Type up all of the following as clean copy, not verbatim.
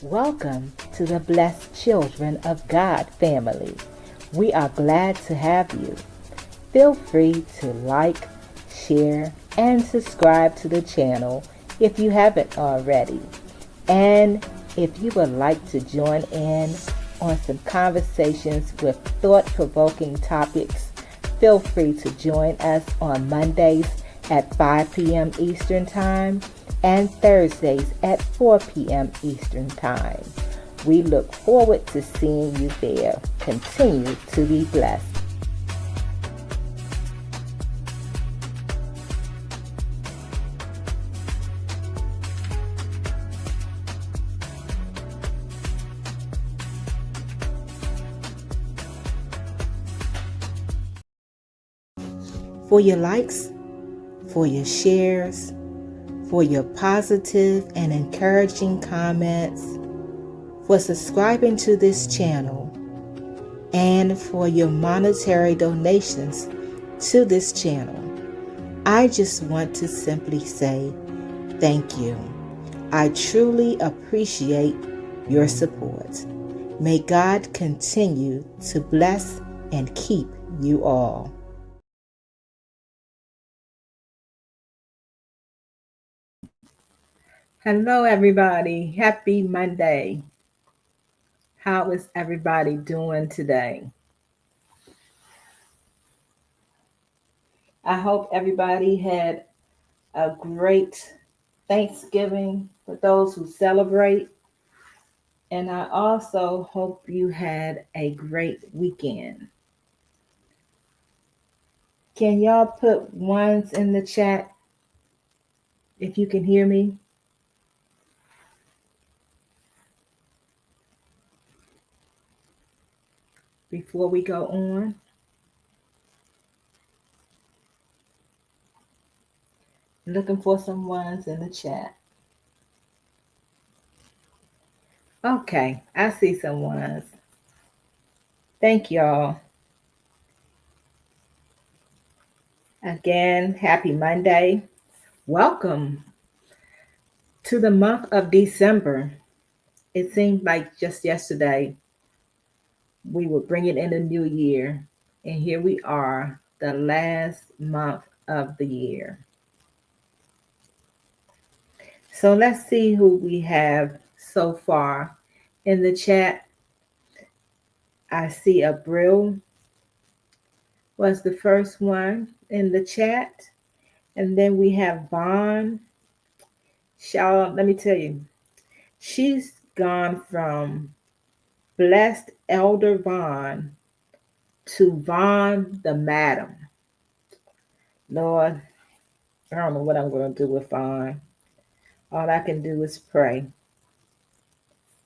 Welcome to the Blessed Children of God family. We are glad to have you. Feel free to like, share, and subscribe to the channel if you haven't already. And if you would like to join in on some conversations with thought-provoking topics, feel free to join us on Mondays at 5 p.m. Eastern Time and Thursdays at 4 p.m. Eastern Time. We look forward to seeing you there. Continue to be blessed. For your likes, for your shares, for your positive and encouraging comments, for subscribing to this channel, and for your monetary donations to this channel. I just want to simply say thank you. I truly appreciate your support. May God continue to bless and keep you all. Hello, everybody. Happy Monday. How is everybody doing today? I hope everybody had a great Thanksgiving for those who celebrate. And I also hope you had a great weekend. Can y'all put ones in the chat if you can hear me? Before we go on. Looking for some ones in the chat. Okay, I see some ones. Thank y'all. Again, happy Monday. Welcome to the month of December. It seemed like just yesterday we were bringing in a new year, and here we are, the last month of the year. So let's see who we have so far in the chat. I see Abril was the first one in the chat. And then we have Vaughn. Y'all, let me tell you, she's gone from Blessed Elder Vaughn to Vaughn the Madam. Lord, I don't know what I'm going to do with Vaughn. All I can do is pray.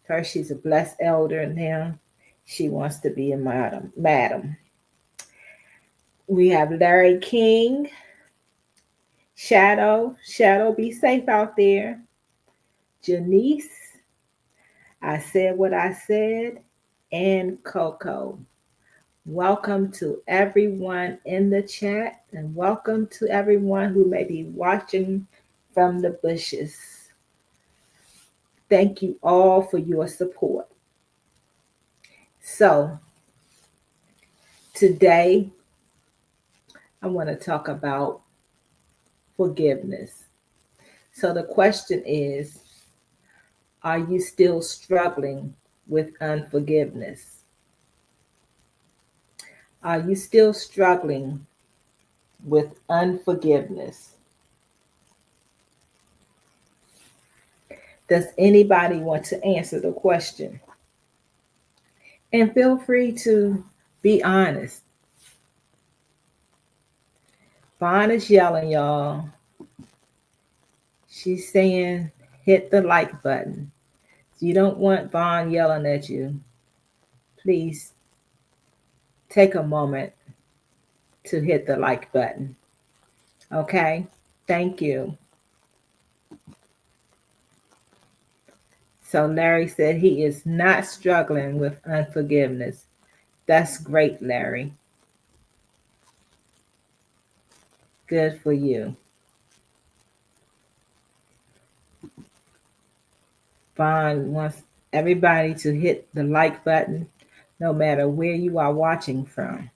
First, she's a blessed elder, and now she wants to be a madam. We have Larry King. Shadow, be safe out there. Janice, I said what I said, and Coco. Welcome to everyone in the chat, and welcome to everyone who may be watching from the bushes. Thank you all for your support. So, today, I want to talk about forgiveness. So the question is, are you still struggling with unforgiveness? Are you still struggling with unforgiveness? Does anybody want to answer the question? And feel free to be honest. Vaughn is yelling, y'all. She's saying, hit the like button. If you don't want Vaughn yelling at you, please take a moment to hit the like button. Okay? Thank you. So Larry said he is not struggling with unforgiveness. That's great, Larry. Good for you. Vaughn wants everybody to hit the like button, no matter where you are watching from.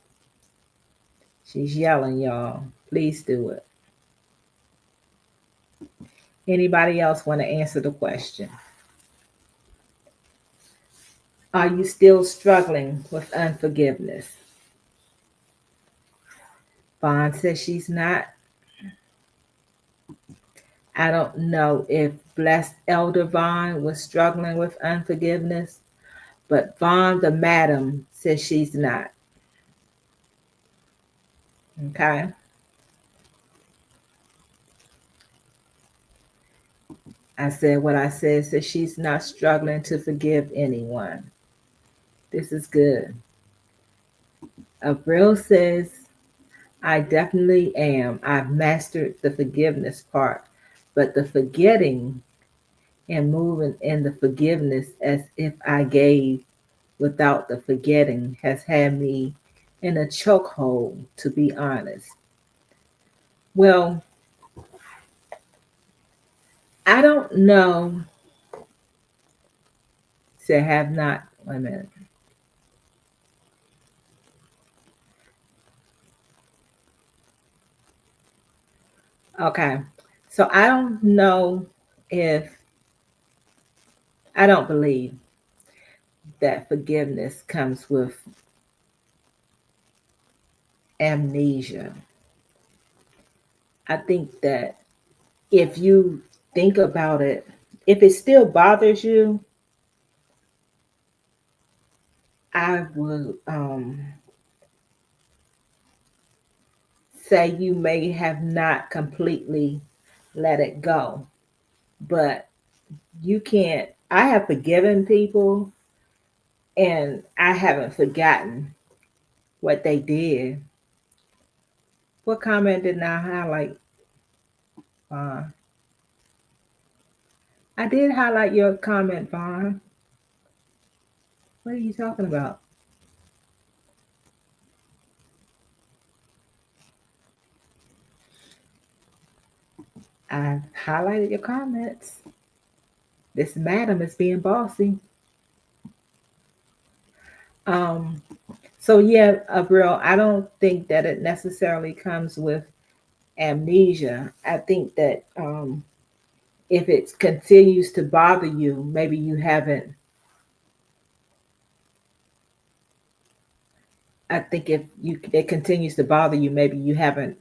She's yelling, y'all. Please do it. Anybody else want to answer the question? Are you still struggling with unforgiveness? Vaughn says she's not. I don't know if Blessed Elder Vaughn was struggling with unforgiveness, but Vaughn, the madam, says she's not. Okay? I said what I said, so she's not struggling to forgive anyone. This is good. Avril says, I definitely am. I've mastered the forgiveness part, but the forgetting and moving in the forgiveness as if I gave without the forgetting has had me in a chokehold, to be honest. Well, I don't know. Say, have not. Wait a minute. Okay. So I don't know if, I don't believe that forgiveness comes with amnesia. I think that if you think about it, if it still bothers you, I would say you may have not completely let it go, but you can't. I have forgiven people and I haven't forgotten what they did. What comment did I highlight? I did highlight your comment, Vaughn. What are you talking about? I highlighted your comments. This madam is being bossy. Um, so yeah, Abril, I don't think that it necessarily comes with amnesia. I think that if it continues to bother you, maybe you haven't. I think if it continues to bother you, maybe you haven't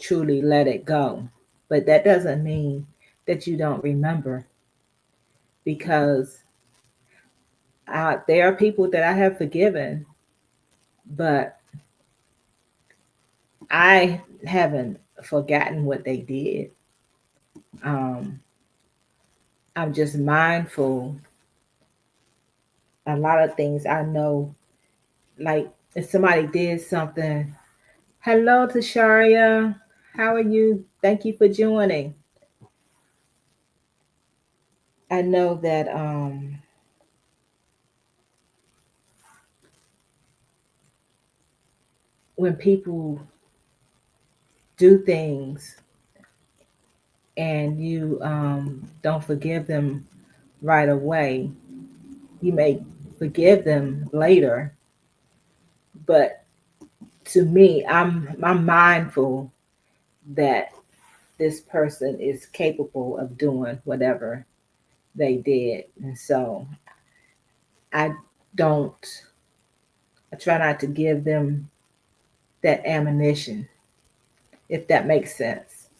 truly let it go. But that doesn't mean that you don't remember, because there are people that I have forgiven, but I haven't forgotten what they did. Um, I'm just mindful. A lot of things I know, like if somebody did something. Hello, Tasharia. How are you? Thank you for joining. I know that when people do things and you don't forgive them right away, you may forgive them later. But to me, I'm mindful that this person is capable of doing whatever they did, and so I don't. I try not to give them that ammunition, if that makes sense.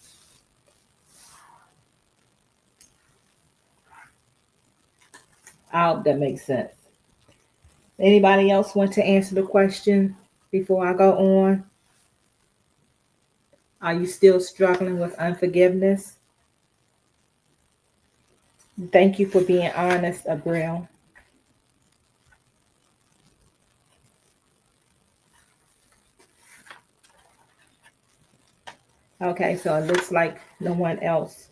I hope that makes sense. Anybody else want to answer the question before I go on? Are you still struggling with unforgiveness? Thank you for being honest, Abril. Okay, so it looks like no one else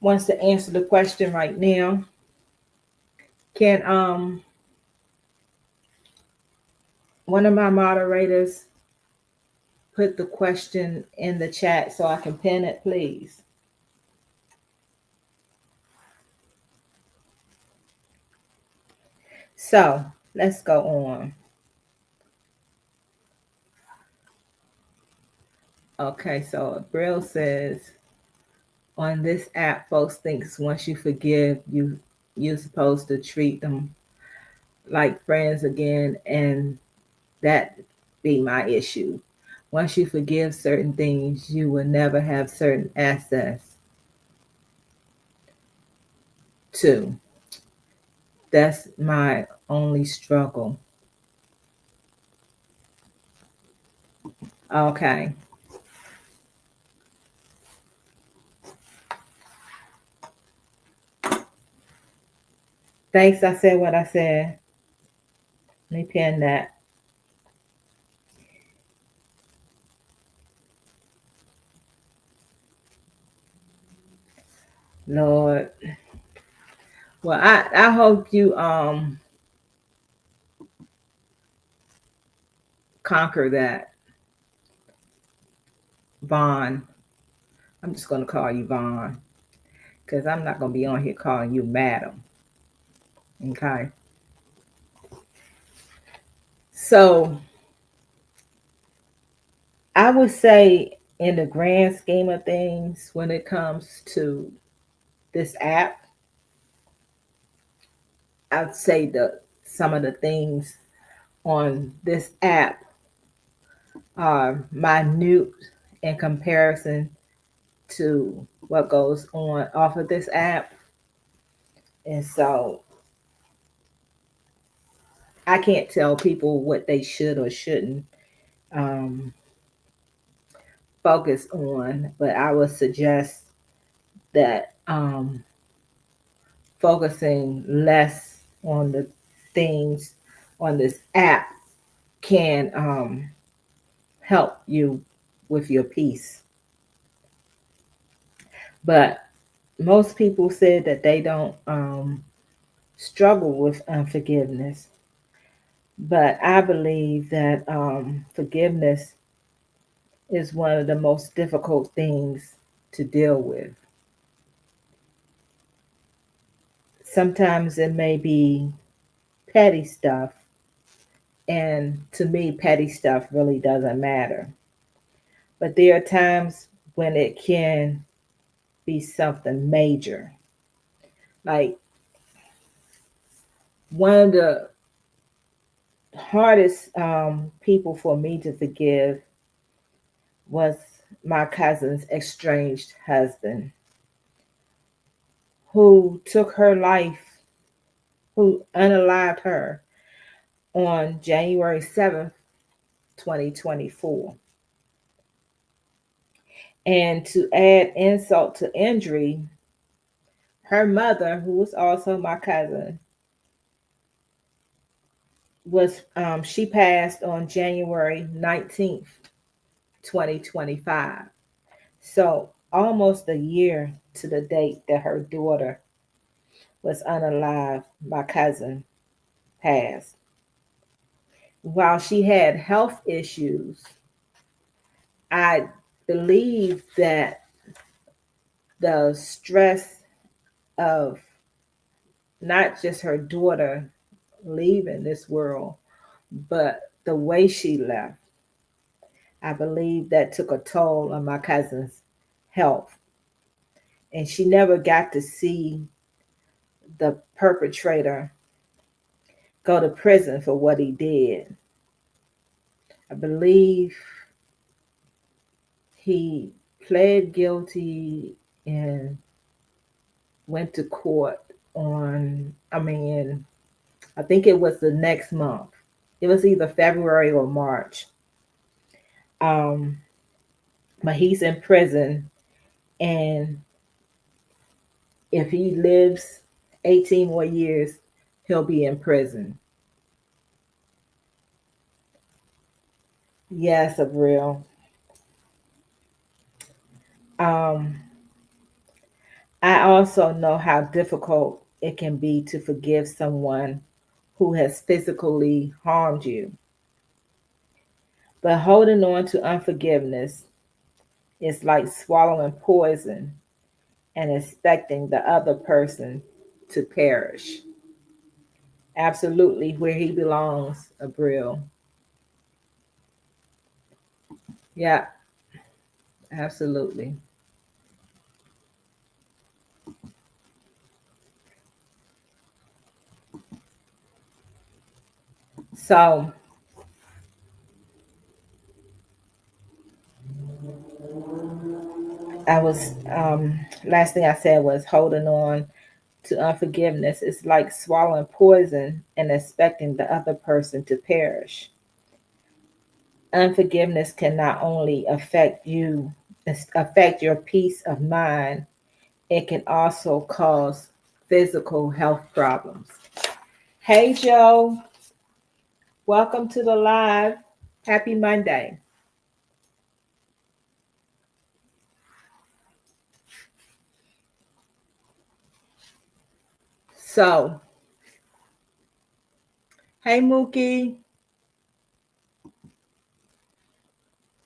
wants to answer the question right now. Can one of my moderators put the question in the chat so I can pin it, please? So let's go on. Okay, so Brill says on this app, folks thinks once you forgive, you're supposed to treat them like friends again, and that be my issue. Once you forgive certain things, you will never have certain access to. That's my only struggle. Okay. Thanks. I said what I said. Let me pin that. Lord. Well, I hope you conquer that, Vaughn. I'm just gonna call you Vaughn because I'm not gonna be on here calling you madam. Okay. So I would say in the grand scheme of things, when it comes to this app, I'd say that some of the things on this app are minute in comparison to what goes on off of this app. And so I can't tell people what they should or shouldn't um, focus on, but I would suggest that focusing less on the things on this app can help you with your peace. But most people said that they don't struggle with unforgiveness. But I believe that forgiveness is one of the most difficult things to deal with. Sometimes it may be petty stuff, and to me, petty stuff really doesn't matter. But there are times when it can be something major. Like one of the hardest people for me to forgive was my cousin's estranged husband, who took her life, who unalived her on January 7th, 2024. And to add insult to injury, her mother, who was also my cousin, was she passed on January 19th, 2025. So almost a year to the date that her daughter was unalive, my cousin passed. While she had health issues, I believe that the stress of not just her daughter leaving this world, but the way she left, I believe that took a toll on my cousin's health. And she never got to see the perpetrator go to prison for what he did. I believe he pled guilty and went to court I think it was the next month. It was either February or March. Um, but he's in prison, and if he lives 18 more years, he'll be in prison. Yes, Avril. Um, I also know how difficult it can be to forgive someone who has physically harmed you. But holding on to unforgiveness is like swallowing poison and expecting the other person to perish. Absolutely where he belongs, Abril. Yeah, absolutely. So I was last thing I said was holding on to unforgiveness. It's like swallowing poison and expecting the other person to perish. Unforgiveness can not only affect your peace of mind, it can also cause physical health problems. Hey Joe, welcome to the live. Happy Monday. So, hey Mookie,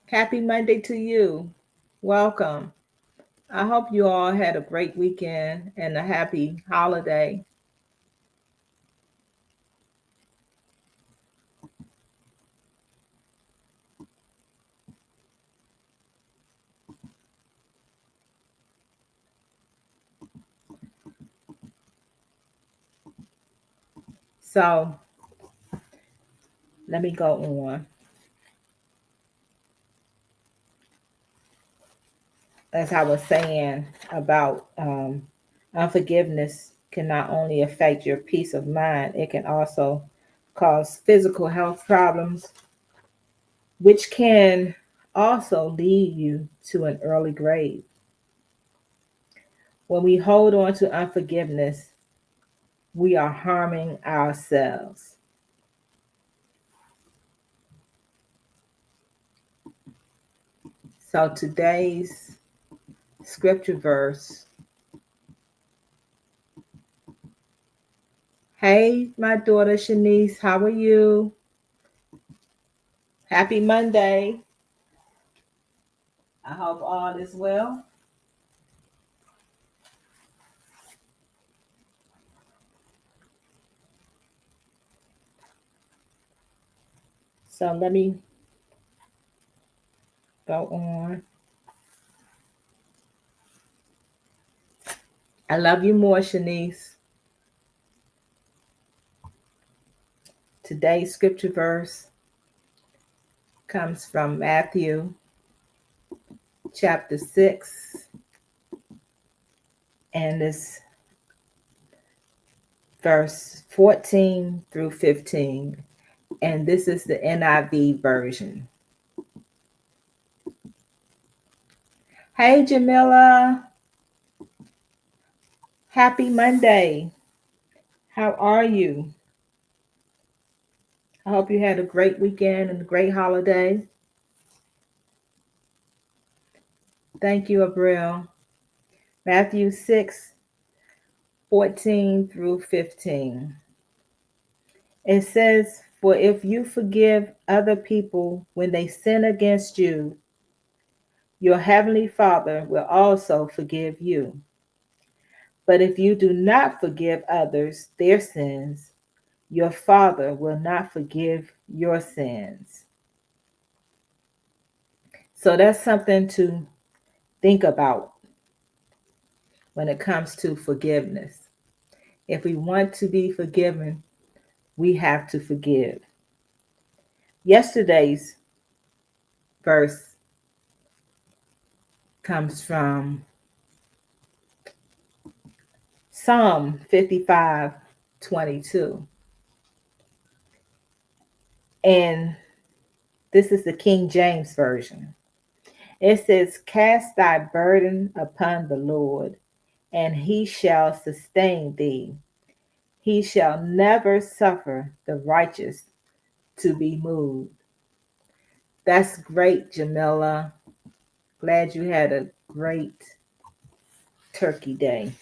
happy Monday to you. Welcome. I hope you all had a great weekend and a happy holiday. So, let me go on. As I was saying about unforgiveness can not only affect your peace of mind, it can also cause physical health problems, which can also lead you to an early grave. When we hold on to unforgiveness, we are harming ourselves. So today's scripture verse. Hey, my daughter Shanice, how are you? Happy Monday. I hope all is well. So let me go on. I love you more, Shanice. Today's scripture verse comes from Matthew chapter 6, and it's verse 14 through 15. And this is the NIV version. Hey, Jamila. Happy Monday. How are you? I hope you had a great weekend and a great holiday. Thank you, Abril. Matthew 6, 14 through 15. It says, "For if you forgive other people when they sin against you, your heavenly Father will also forgive you. But if you do not forgive others their sins, your Father will not forgive your sins." So that's something to think about when it comes to forgiveness. If we want to be forgiven, we have to forgive. Yesterday's verse comes from Psalm 55:22. And this is the King James Version. It says, "Cast thy burden upon the Lord, and he shall sustain thee. He shall never suffer the righteous to be moved." That's great, Jamila. Glad you had a great Turkey Day.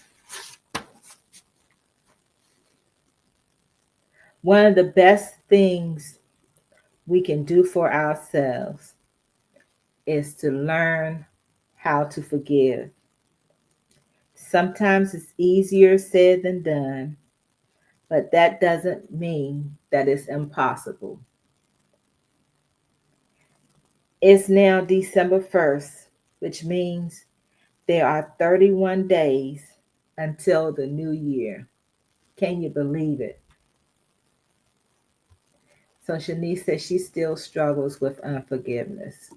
One of the best things we can do for ourselves is to learn how to forgive. Sometimes it's easier said than done, but that doesn't mean that it's impossible. It's now December 1st, which means there are 31 days until the new year. Can you believe it? So Shanice says she still struggles with unforgiveness.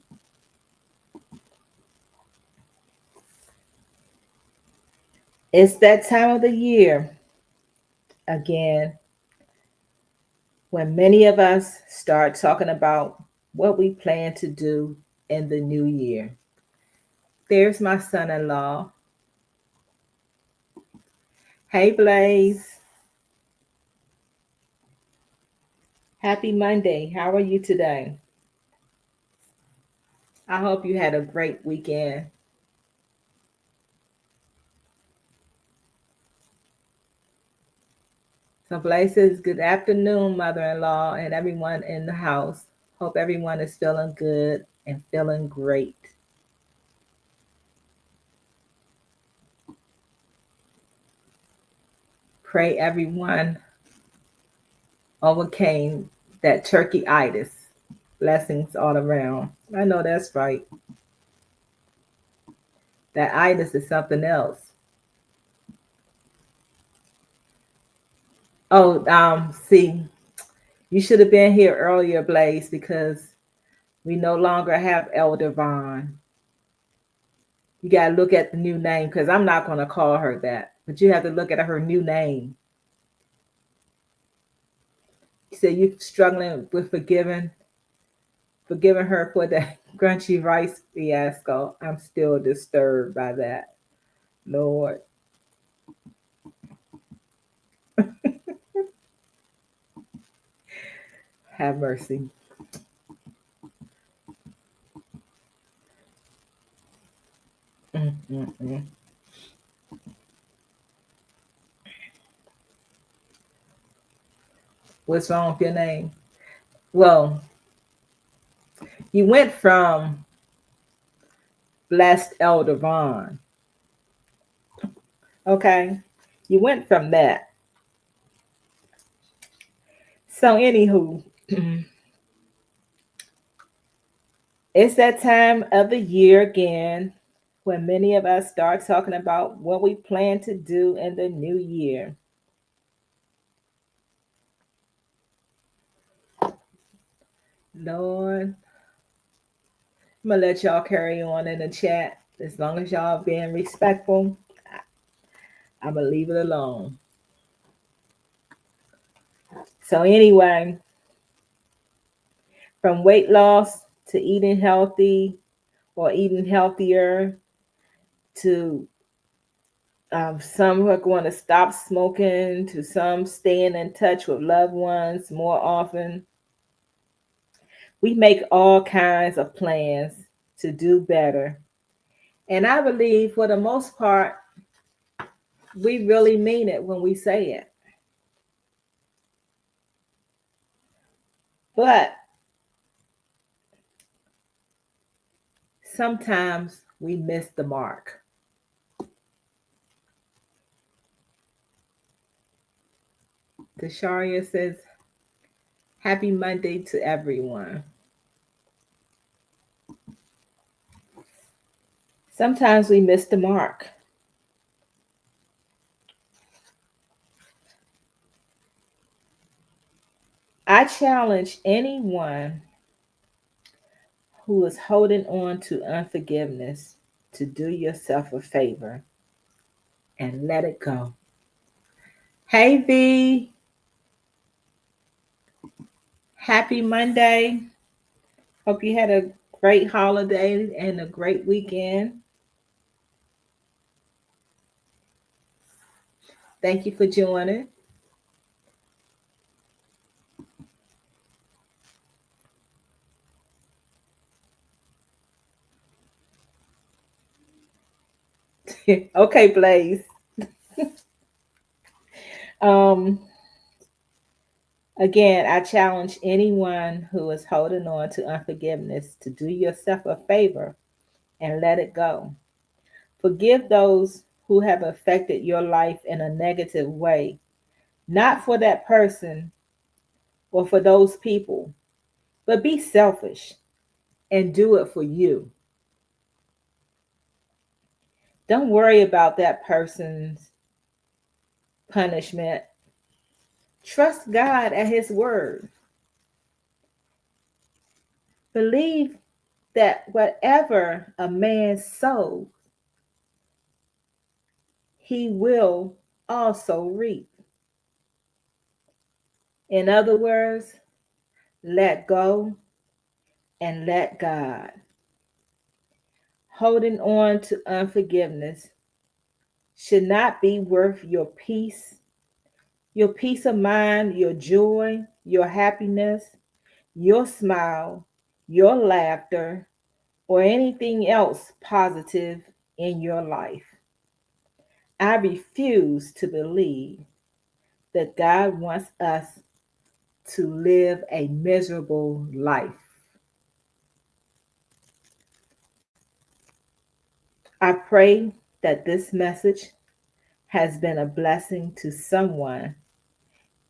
It's that time of the year, again, when many of us start talking about what we plan to do in the new year. There's my son in law. Hey, Blaze. Happy Monday. How are you today? I hope you had a great weekend. So, Blaze says, good afternoon, mother in law, and everyone in the house. Hope everyone is feeling good and feeling great. Pray everyone overcame that turkey-itis. Blessings all around. I know that's right. That itis is something else. Oh, see, you should have been here earlier, Blaze, because we no longer have Elder Vaughn. You got to look at the new name because I'm not going to call her that, but you have to look at her new name. You said you're struggling with forgiving her for that crunchy rice fiasco. I'm still disturbed by that. Lord, have mercy. Mm-mm-mm. What's wrong with your name? Well, you went from Blessed Elder Vaughn. Okay. You went from that. So, anywho, it's that time of the year again when many of us start talking about what we plan to do in the new year. Lord, I'm going to let y'all carry on in the chat. As long as y'all being respectful, I'm going to leave it alone. So, anyway, from weight loss to eating healthy or eating healthier to some who are going to stop smoking, to some staying in touch with loved ones more often. We make all kinds of plans to do better. And I believe for the most part, we really mean it when we say it. But sometimes we miss the mark. Desharia says, happy Monday to everyone. Sometimes we miss the mark. I challenge anyone who is holding on to unforgiveness to do yourself a favor and let it go. Hey, V. Happy Monday. Hope you had a great holiday and a great weekend. Thank you for joining. Okay, Blaze. Um, Again, I challenge anyone who is holding on to unforgiveness to do yourself a favor and let it go. Forgive those who have affected your life in a negative way, not for that person or for those people, but be selfish and do it for you. Don't worry about that person's punishment. Trust God at His word. Believe that whatever a man sows, he will also reap. In other words, let go and let God. Holding on to unforgiveness should not be worth your peace of mind, your joy, your happiness, your smile, your laughter, or anything else positive in your life. I refuse to believe that God wants us to live a miserable life. I pray that this message has been a blessing to someone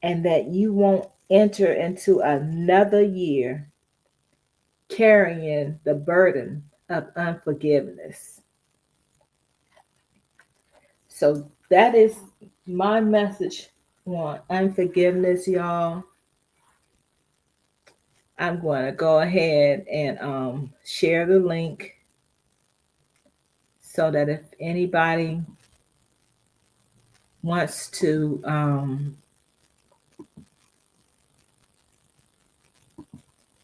and that you won't enter into another year carrying the burden of unforgiveness. So that is my message on unforgiveness, y'all. I'm going to go ahead and share the link so that if anybody wants to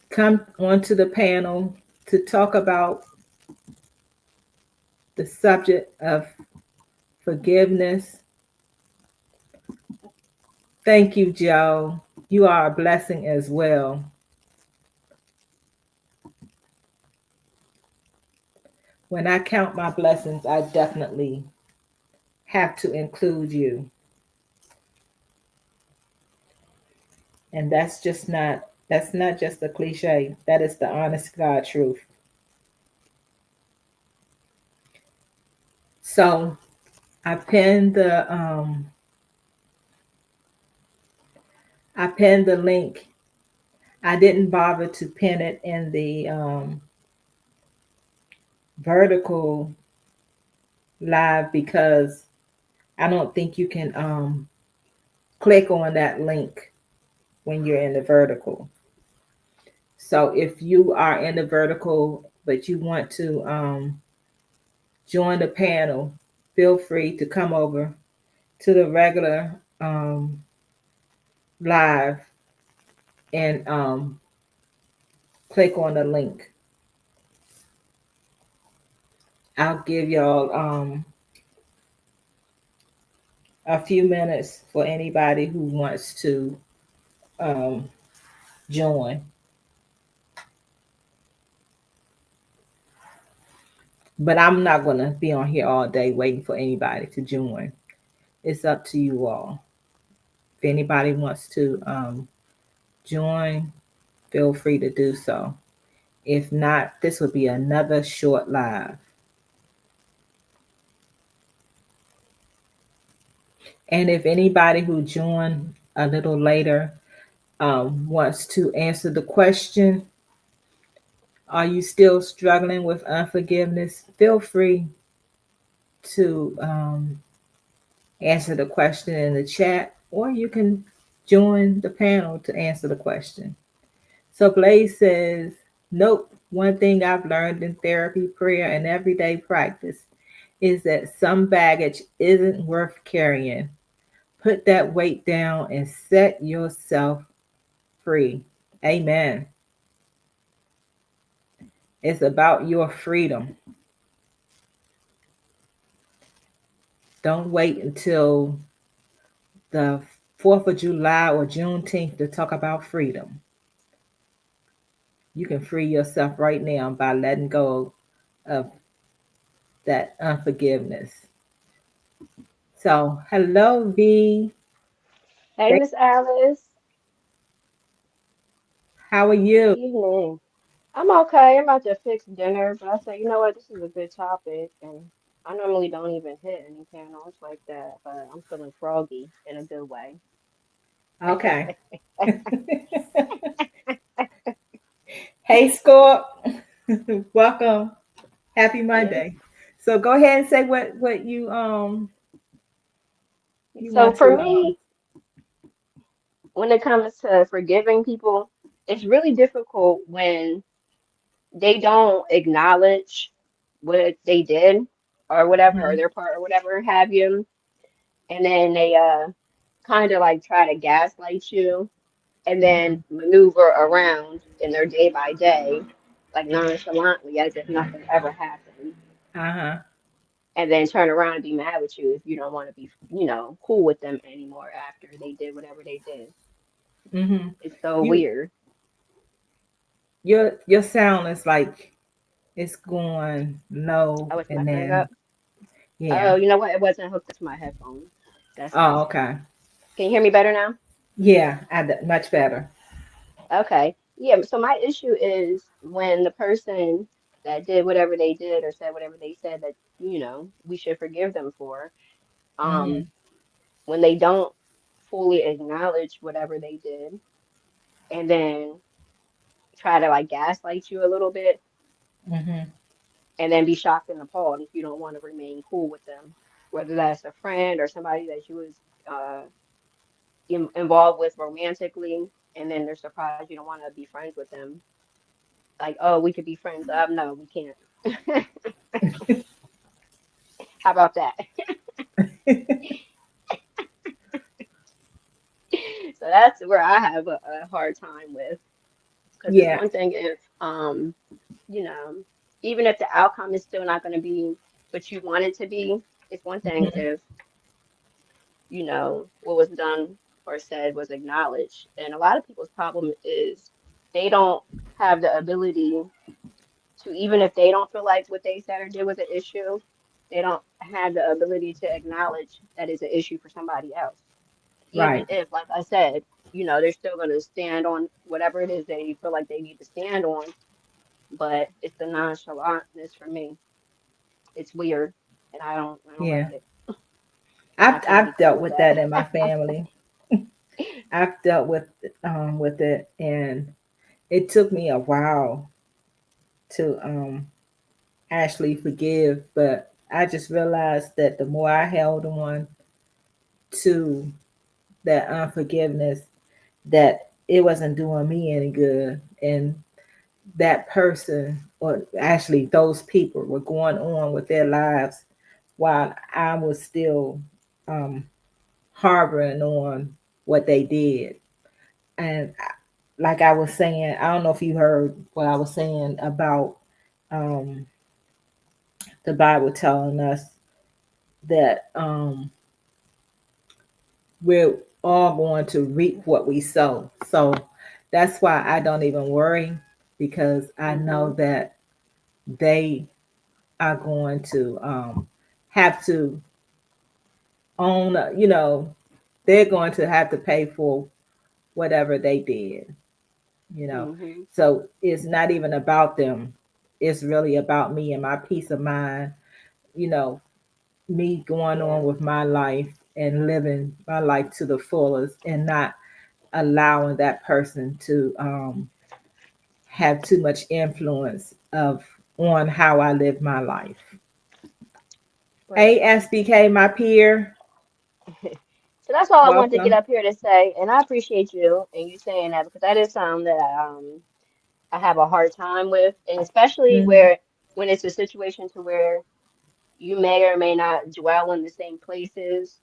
come onto the panel to talk about the subject of forgiveness. Thank you, Joe. You are a blessing as well. When I count my blessings, I definitely have to include you. And that's not just a cliche. That is the honest God truth. So I pinned the I pinned the link. I didn't bother to pin it in the vertical live because I don't think you can click on that link when you're in the vertical. So if you are in the vertical but you want to join the panel, feel free to come over to the regular live and click on the link. I'll give y'all a few minutes for anybody who wants to um, join. But I'm not going to be on here all day waiting for anybody to join. It's up to you all. If anybody wants to join, feel free to do so. If not, this will be another short live. And if anybody who joined a little later wants to answer the question, are you still struggling with unforgiveness? Feel free to answer the question in the chat, or you can join the panel to answer the question. So Blaze says, nope, one thing I've learned in therapy, prayer, and everyday practice is that some baggage isn't worth carrying. Put that weight down and set yourself free. Amen. It's about your freedom. Don't wait until the 4th of July or Juneteenth to talk about freedom. You can free yourself right now by letting go of that unforgiveness. So, hello, V. Hey, Miss Alice. How are Good you? evening. I'm okay. I'm about to fix dinner, but I said, you know what? This is a good topic, and I normally don't even hit any panels like that, but I'm feeling froggy in a good way. Okay. Hey, Scorp. Welcome. Happy Yeah. Monday. So go ahead and say what you So want for to me, when it comes to forgiving people, it's really difficult when they don't acknowledge what they did or whatever, or Mhm, their part or whatever have you, and then they kind of like try to gaslight you and then mhm. maneuver around in their day by day, like nonchalantly as if nothing ever happened, Uh-huh. and then turn around and be mad with you if you don't want to be, cool with them anymore after they did whatever they did. Mhm. It's so You weird. your sound is like it's going low Oh, it's and messing up. then yeah. Oh, you know what? It wasn't hooked up to my headphones. That's why. Oh, okay. Can you hear me better now? Yeah, much better. Okay. Yeah, so my issue is when the person that did whatever they did or said whatever they said that, we should forgive them for, um, Mhm. when they don't fully acknowledge whatever they did and then try to like gaslight you a little bit Mhm. and then be shocked and appalled if you don't want to remain cool with them, whether that's a friend or somebody that you was uh involved with romantically, and then they're surprised you don't want to be friends with them. Like, oh, we could be friends. No, we can't. How about that? So that's where I have a hard time with, because it's Yeah. one thing if, you know, even if the outcome is still not going to be what you want it to be, it's one thing Mhm. if, what was done or said was acknowledged. And a lot of people's problem is they don't have the ability to, even if they don't feel like what they said or did was an issue, they don't have the ability to acknowledge that it's an issue for somebody else. Even Right. if, like I said, they're still going to stand on whatever it is they feel like they need to stand on, but it's the nonchalantness for me. It's weird, and I don't like Yeah. it. I can't be I've cool dealt with with that in that. my family. I've dealt with it, and it took me a while to actually forgive, but I just realized that the more I held on to that unforgiveness, that it wasn't doing me any good, and that person, or actually those people, were going on with their lives while I was still um, harboring on what they did. And like I was saying, I don't know if you heard what I was saying about um, the Bible telling us that we're all going to reap what we sow. So that's why I don't even worry, because I know Hmm. that they are going to have to own, they're going to have to pay for whatever they did. Hmm. So it's not even about them. It's really about me and my peace of mind, you know, me going on Yeah. with my life and living my life to the fullest, and not allowing that person to have too much influence of on how I live my life. Hey, Right. SBK, my peer, So that's all I wanted to get welcome. up here to say, and I appreciate you and you saying that because that is something that I have a hard time with, and especially Hmm. where when it's a situation to where you may or may not dwell in the same places,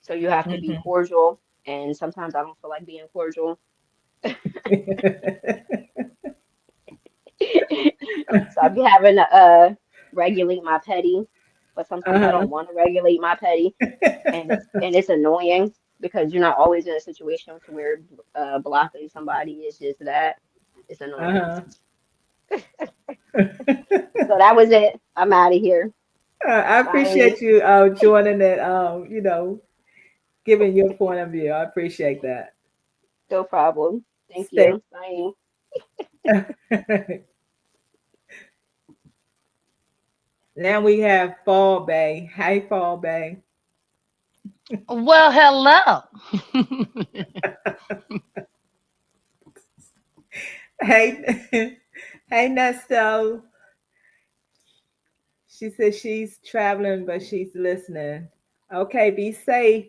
so you have to be Hmm. cordial, and sometimes I don't feel like being cordial. So I be having to regulate my petty, but sometimes I Uh-huh. don't want to regulate my petty, and it's annoying because you're not always in a situation to where blocking somebody is just that. It's annoying. Uh-huh. So that was it. I'm out of here. I Bye. appreciate you joining it, giving your point of view. I appreciate that. No problem. Thank Stay. you. Bye. Now we have Fall Bay. Hey, Fall Bay. Well, hello. Hey, hey, Nesto. She says she's traveling, but she's listening. Okay, be safe.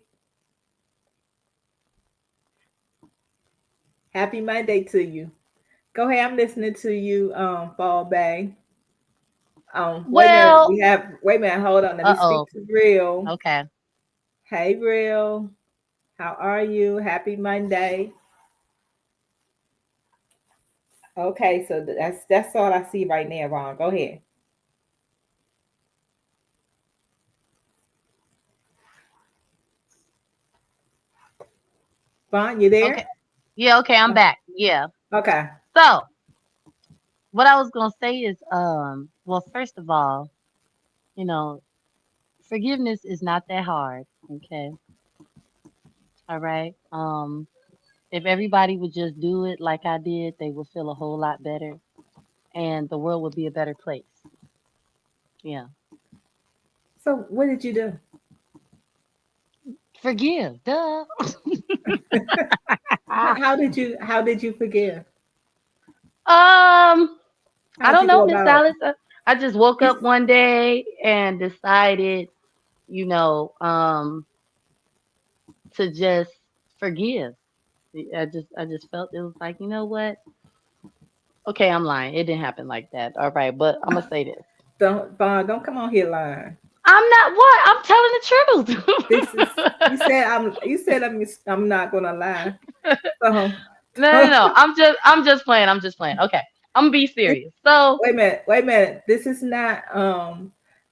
Happy Monday to you. Go ahead, I'm listening to you, Fall Bay. Wait a minute. Well, Wait a minute, hold on. Let me speak uh-oh. to Real. Okay. Hey, Real. How are you? Happy Monday. Okay, so that's all I see right now, Ron. Go ahead. Vaughn, you Okay. there? Yeah, okay, I'm back. Yeah. Okay. So, what I was going to say is well, first of all, you know, forgiveness is not that hard, okay? All right? If everybody would just do it like I did, they would feel a whole lot better and the world would be a better place. Yeah. So what did you do? Forgive. Duh. How did you forgive? Um, I How'd don't you know, go Miss about it? Dallas. I just woke You, up one day and decided, you know, to just forgive. I just felt it was like, you know what? Okay, I'm lying. It didn't happen like that. All right, but I'm gonna say this. don't Vaughn, don't come on here lying. I'm not what? I'm telling the This is you truth. said I'm not gonna lie. So No, no, no. I'm just playing. I'm just playing. Okay. I'm gonna be serious. So wait a minute. This is not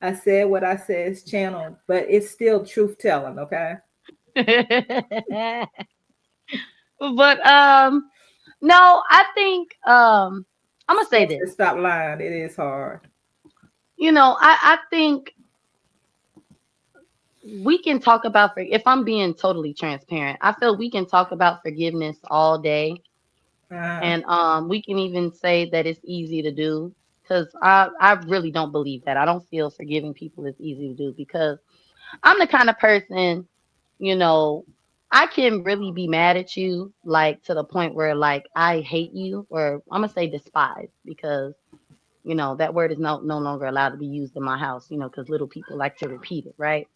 I said what I said is channel, but it's still truth telling, okay? but no, I think I'm gonna say Steph this. said stop lying. It is hard. I think we can talk about if I'm being totally transparent, I feel we can talk about forgiveness all day, Uh, and we can even say that it's easy to do, because I really don't believe that. I don't feel forgiving people is easy to do, because I'm the kind of person, you know, I can really be mad at you, like to the point where like I hate you, or I'm gonna say despise, because that word is no longer allowed to be used in my house, because little people like to repeat it, right?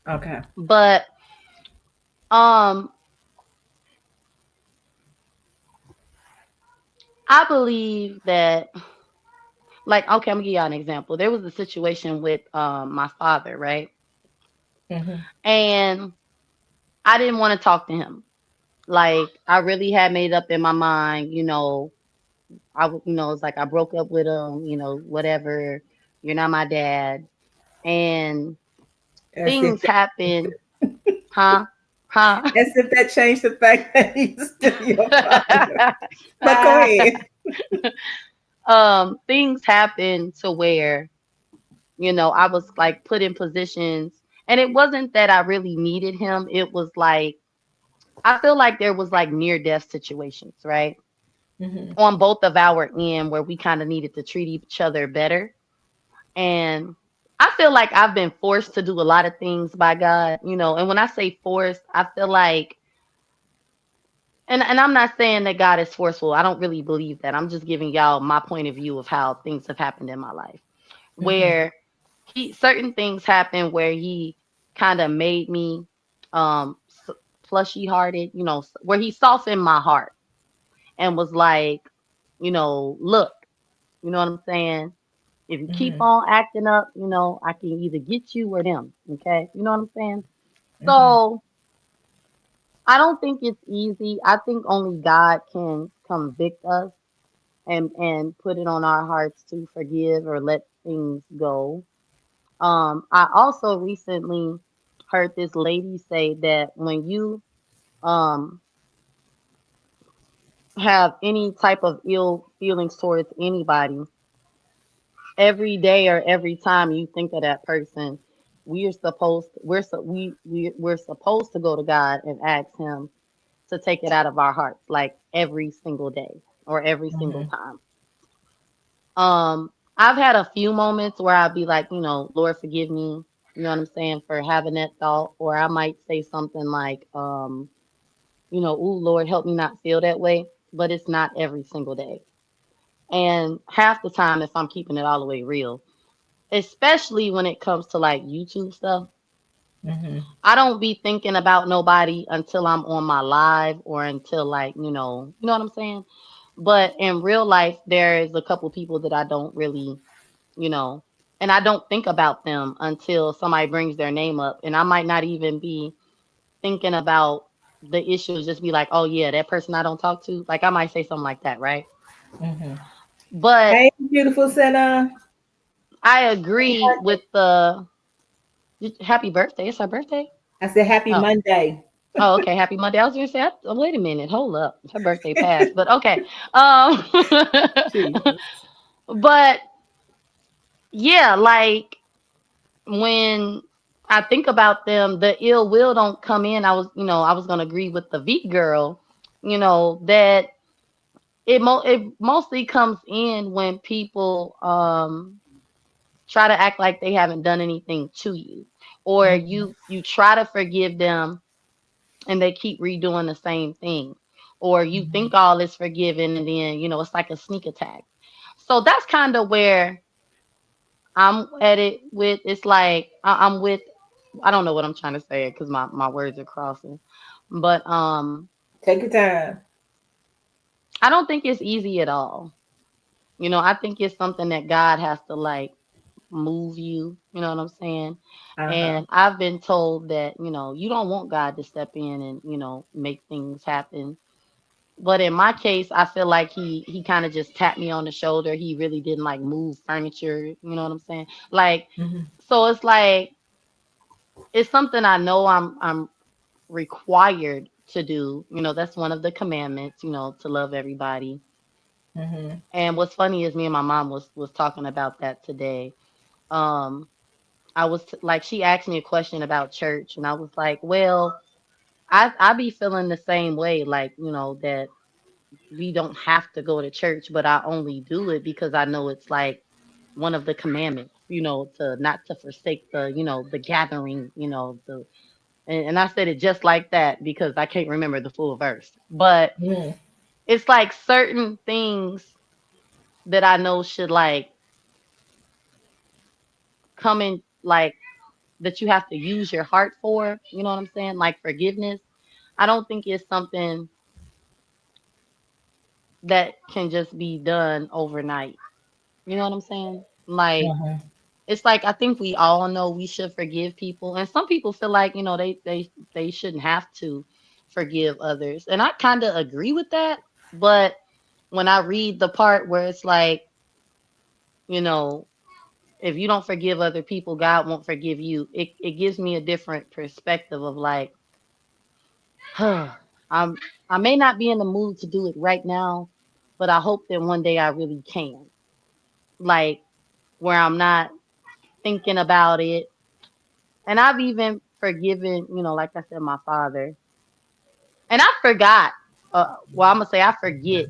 okay. But um I believe that, like, okay, I'm gonna give y'all an example. There was a situation with my father, right? Hmm. And I didn't want to talk to him. Like, I really had made up in my mind, it's like I broke up with him, whatever. You're not my dad. And As if things happen, huh? Huh? as if that changed the fact that he's still your father. But go ahead. Things happen to where, I was like put in positions, and it wasn't that I really needed him. It was like, I feel like there was like near death situations, right? Hmm. On both of our end, where we kind of needed to treat each other better. And I feel like I've been forced to do a lot of things by God, and when I say forced, I feel like, and I'm not saying that God is forceful. I don't really believe that. I'm just giving y'all my point of view of how things have happened in my life, Hmm. where certain things happen where he kind of made me plushy hearted, where he softened my heart and was like, look, you know what I'm saying? If you keep Hmm. on acting up, I can either get you or them. Okay. You know what I'm saying? Hmm. So I don't think it's easy. I think only God can convict us and put it on our hearts to forgive or let things go. I also recently heard this lady say that when you um have any type of ill feelings towards anybody, every day or every time you think of that person, we're supposed to go to God and ask him to take it out of our hearts, like every single day or every single Hmm. time. I've had a few moments where I'd be like, Lord, forgive me. You know what I'm saying, for having that thought. Or I might say something like, ooh, Lord, help me not feel that way. But it's not every single day. And half the time, if I'm keeping it all the way real, especially when it comes to like YouTube stuff, Mhm. I don't be thinking about nobody until I'm on my live or until like, you know what I'm saying? But in real life, there is a couple people that I don't really, you know, and I don't think about them until somebody brings their name up. And I might not even be thinking about the issues, just be like, oh, yeah, that person I don't talk to. Like, I might say something like that, right? Mhm. But Hey, beautiful sinner. I Happy agree with Monday. the happy birthday. It's her birthday. I said happy Oh, Monday. oh, okay. Happy Monday. I was gonna say, wait a minute, hold up. Her birthday passed, but okay. Um, Jesus. but yeah, like when I think about them, the ill will don't come in. I was gonna agree with the V girl, that it mostly comes in when people try to act like they haven't done anything to you, or Mhm. you try to forgive them and they keep redoing the same thing, or you Mhm. think all is forgiven and then it's like a sneak attack. So that's kind of where I'm at it with. It's like I'm with. I don't know what I'm trying to say because my words are crossing, but Take your time. I don't think it's easy at all. I think it's something that God has to like move you. You know what I'm saying? Uh huh. And I've been told that you don't want God to step in and make things happen. But in my case, I feel like he kind of just tapped me on the shoulder. He really didn't like move furniture. You know what I'm saying? Like, Mhm. so it's like it's something I know I'm required to do. That's one of the commandments. To love everybody. Mhm. And what's funny is me and my mom was talking about that today. Um, I was like, she asked me a question about church, and I was like, well, I be feeling the same way, like that we don't have to go to church, but I only do it because I know it's like one of the commandments, to not to forsake the gathering, and I said it just like that because I can't remember the full verse. But Mhm. it's like certain things that I know should like come in like that you have to use your heart for, you know what I'm saying? Like forgiveness. I don't think it's something that can just be done overnight. You know what I'm saying? Like Mhm. it's like I think we all know we should forgive people, and some people feel like they shouldn't have to forgive others, and I kind of agree with that. But when I read the part where it's like, you know, if you don't forgive other people, God won't forgive you. It gives me a different perspective of like, I'm I may not be in the mood to do it right now, but I hope that one day I really can. Like where I'm not thinking about it. And I've even forgiven, like I said, my father. And I forgot. Well, I'm gonna say I forget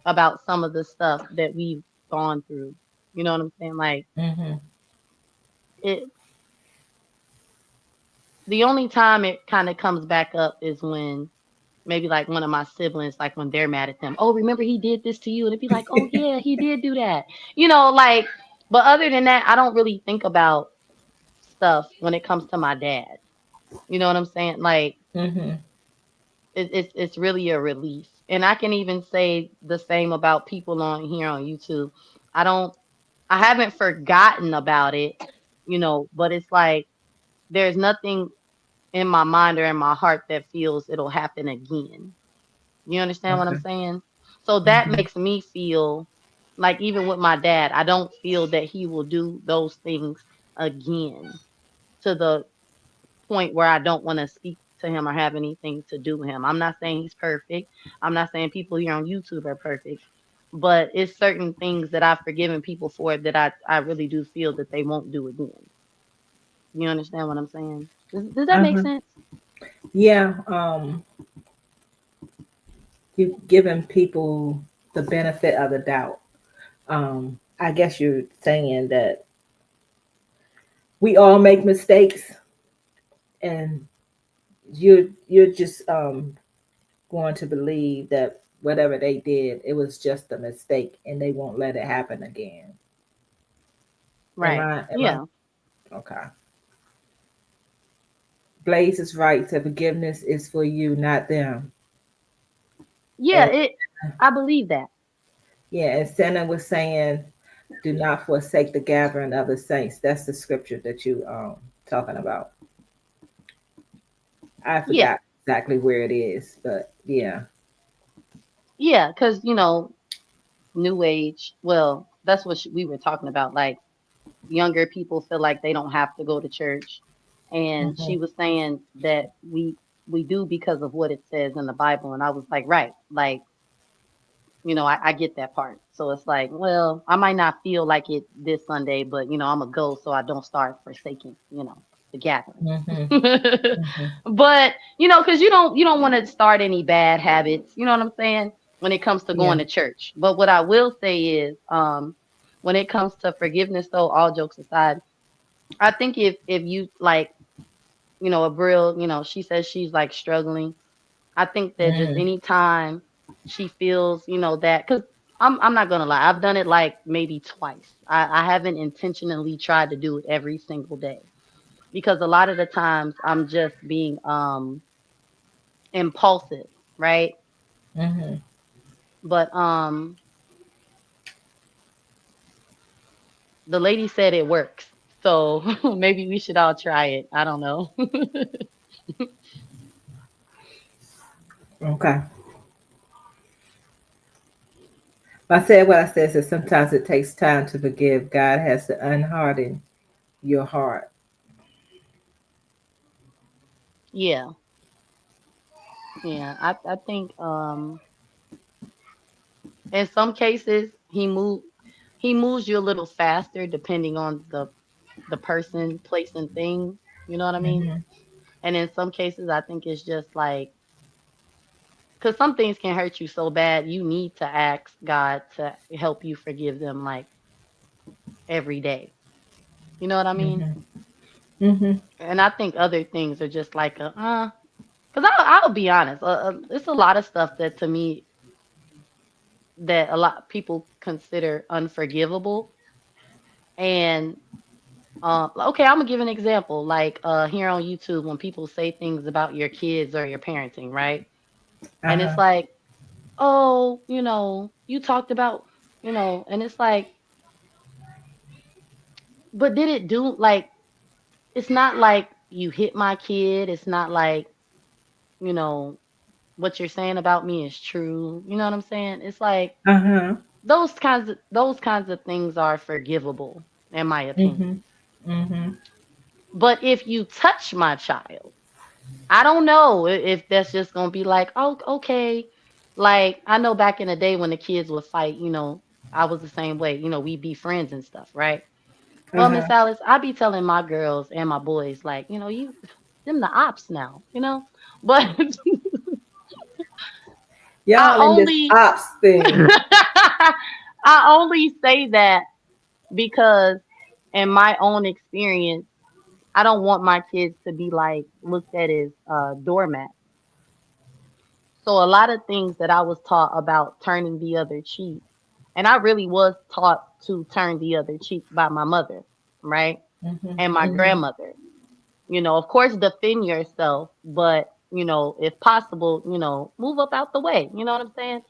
about some of the stuff that we've gone through. You know what I'm saying? Like Mhm. it. The only time it kind of comes back up is when maybe like one of my siblings, like when they're mad at them. Oh, remember he did this to you, and it'd be like, oh yeah, he did do that. Like. But other than that, I don't really think about stuff when it comes to my dad. You know what I'm saying? Like Mhm. it's really a relief. And I can even say the same about people on here on YouTube. I don't I haven't forgotten about it, but it's like there's nothing in my mind or in my heart that feels it'll happen again. You understand what I'm Okay. saying? So that Mhm. makes me feel like even with my dad, I don't feel that he will do those things again to the point where I don't want to speak to him or have anything to do with him. I'm not saying he's perfect. I'm not saying people here on YouTube are perfect, but it's certain things that I've forgiven people for that I really do feel that they won't do again. You understand what I'm saying? Does that Uh make huh. sense? Yeah. You've given people the benefit of the doubt. I guess you're saying that we all make mistakes, and you're just going to believe that whatever they did, it was just a mistake, and they won't let it happen again. Am Right. I? Am Yeah. I? Okay. Blaze is right. So forgiveness is for you, not them. Yeah, And it I believe that. yeah, and Senna was saying, "Do not forsake the gathering of the saints." That's the scripture that you talking about. I Yeah. forgot exactly where it is, but yeah. Yeah, cuz new age, well, that's what we were talking about, like younger people feel like they don't have to go to church, and Hmm. she was saying that we do because of what it says in the Bible, and I was like, right, like, I get that part. So it's like, well, I might not feel like it this Sunday, but I'm gonna go so I don't start forsaking, the gathering. Hmm. Hmm. But because you don't want to start any bad habits. You know what I'm saying? When it comes to Yeah. going to church. But what I will say is, when it comes to forgiveness, though, all jokes aside, I think if you like, a real, she says she's like struggling. I think that just Hmm. anytime she feels, that, because I'm not gonna lie, I've done it like maybe twice. I haven't intentionally tried to do it every single day, because a lot of the times I'm just being impulsive, right? Hmm. But the lady said it works. So maybe we should all try it. I don't know. Okay. I said what I said. So sometimes it takes time to forgive. God has to unharden your heart. Yeah. Yeah. I think in some cases he moves you a little faster depending on the person, place, and thing. You know what I mean? Hmm. And in some cases, I think it's just like, because some things can hurt you so bad, you need to ask God to help you forgive them like every day. You know what I mean? Hmm. Hmm. And I think other things are just like because I'll be honest, it's a lot of stuff that to me that a lot of people consider unforgivable. And okay, I'm gonna give an example. Like here on YouTube, when people say things about your kids or your parenting, right? And it's Uh-huh. like, oh, you talked about, and it's like, but did it do like, it's not like you hit my kid. It's not like, you know, what you're saying about me is true. You know what I'm saying? It's like Uh-huh. those kinds of things are forgivable, in my Hmm. opinion. Hmm. But if you touch my child, I don't know if that's just gonna be like, oh, okay. Like I know back in the day when the kids would fight, I was the same way. We'd be friends and stuff, right? Well, Uh-huh. Miss Alice, I be telling my girls and my boys, like, you them the ops now. But I Y'all in this only ops thing. I only say that because in my own experience, I don't want my kids to be like looked at as doormat. So a lot of things that I was taught about turning the other cheek, and I really was taught to turn the other cheek by my mother, right? Hmm. And my Hmm. grandmother. Of course, defend yourself, but if possible, move up out the way. You know what I'm saying?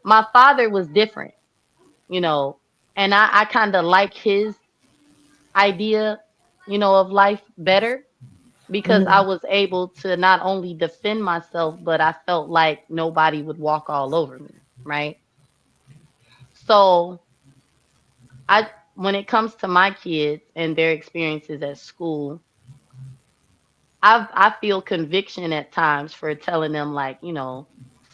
My father was different, you know, and I kind of like his idea, of life better because I Hmm. was able to not only defend myself, but I felt like nobody would walk all over me, right? So I, when it comes to my kids and their experiences at school, I feel conviction at times for telling them like,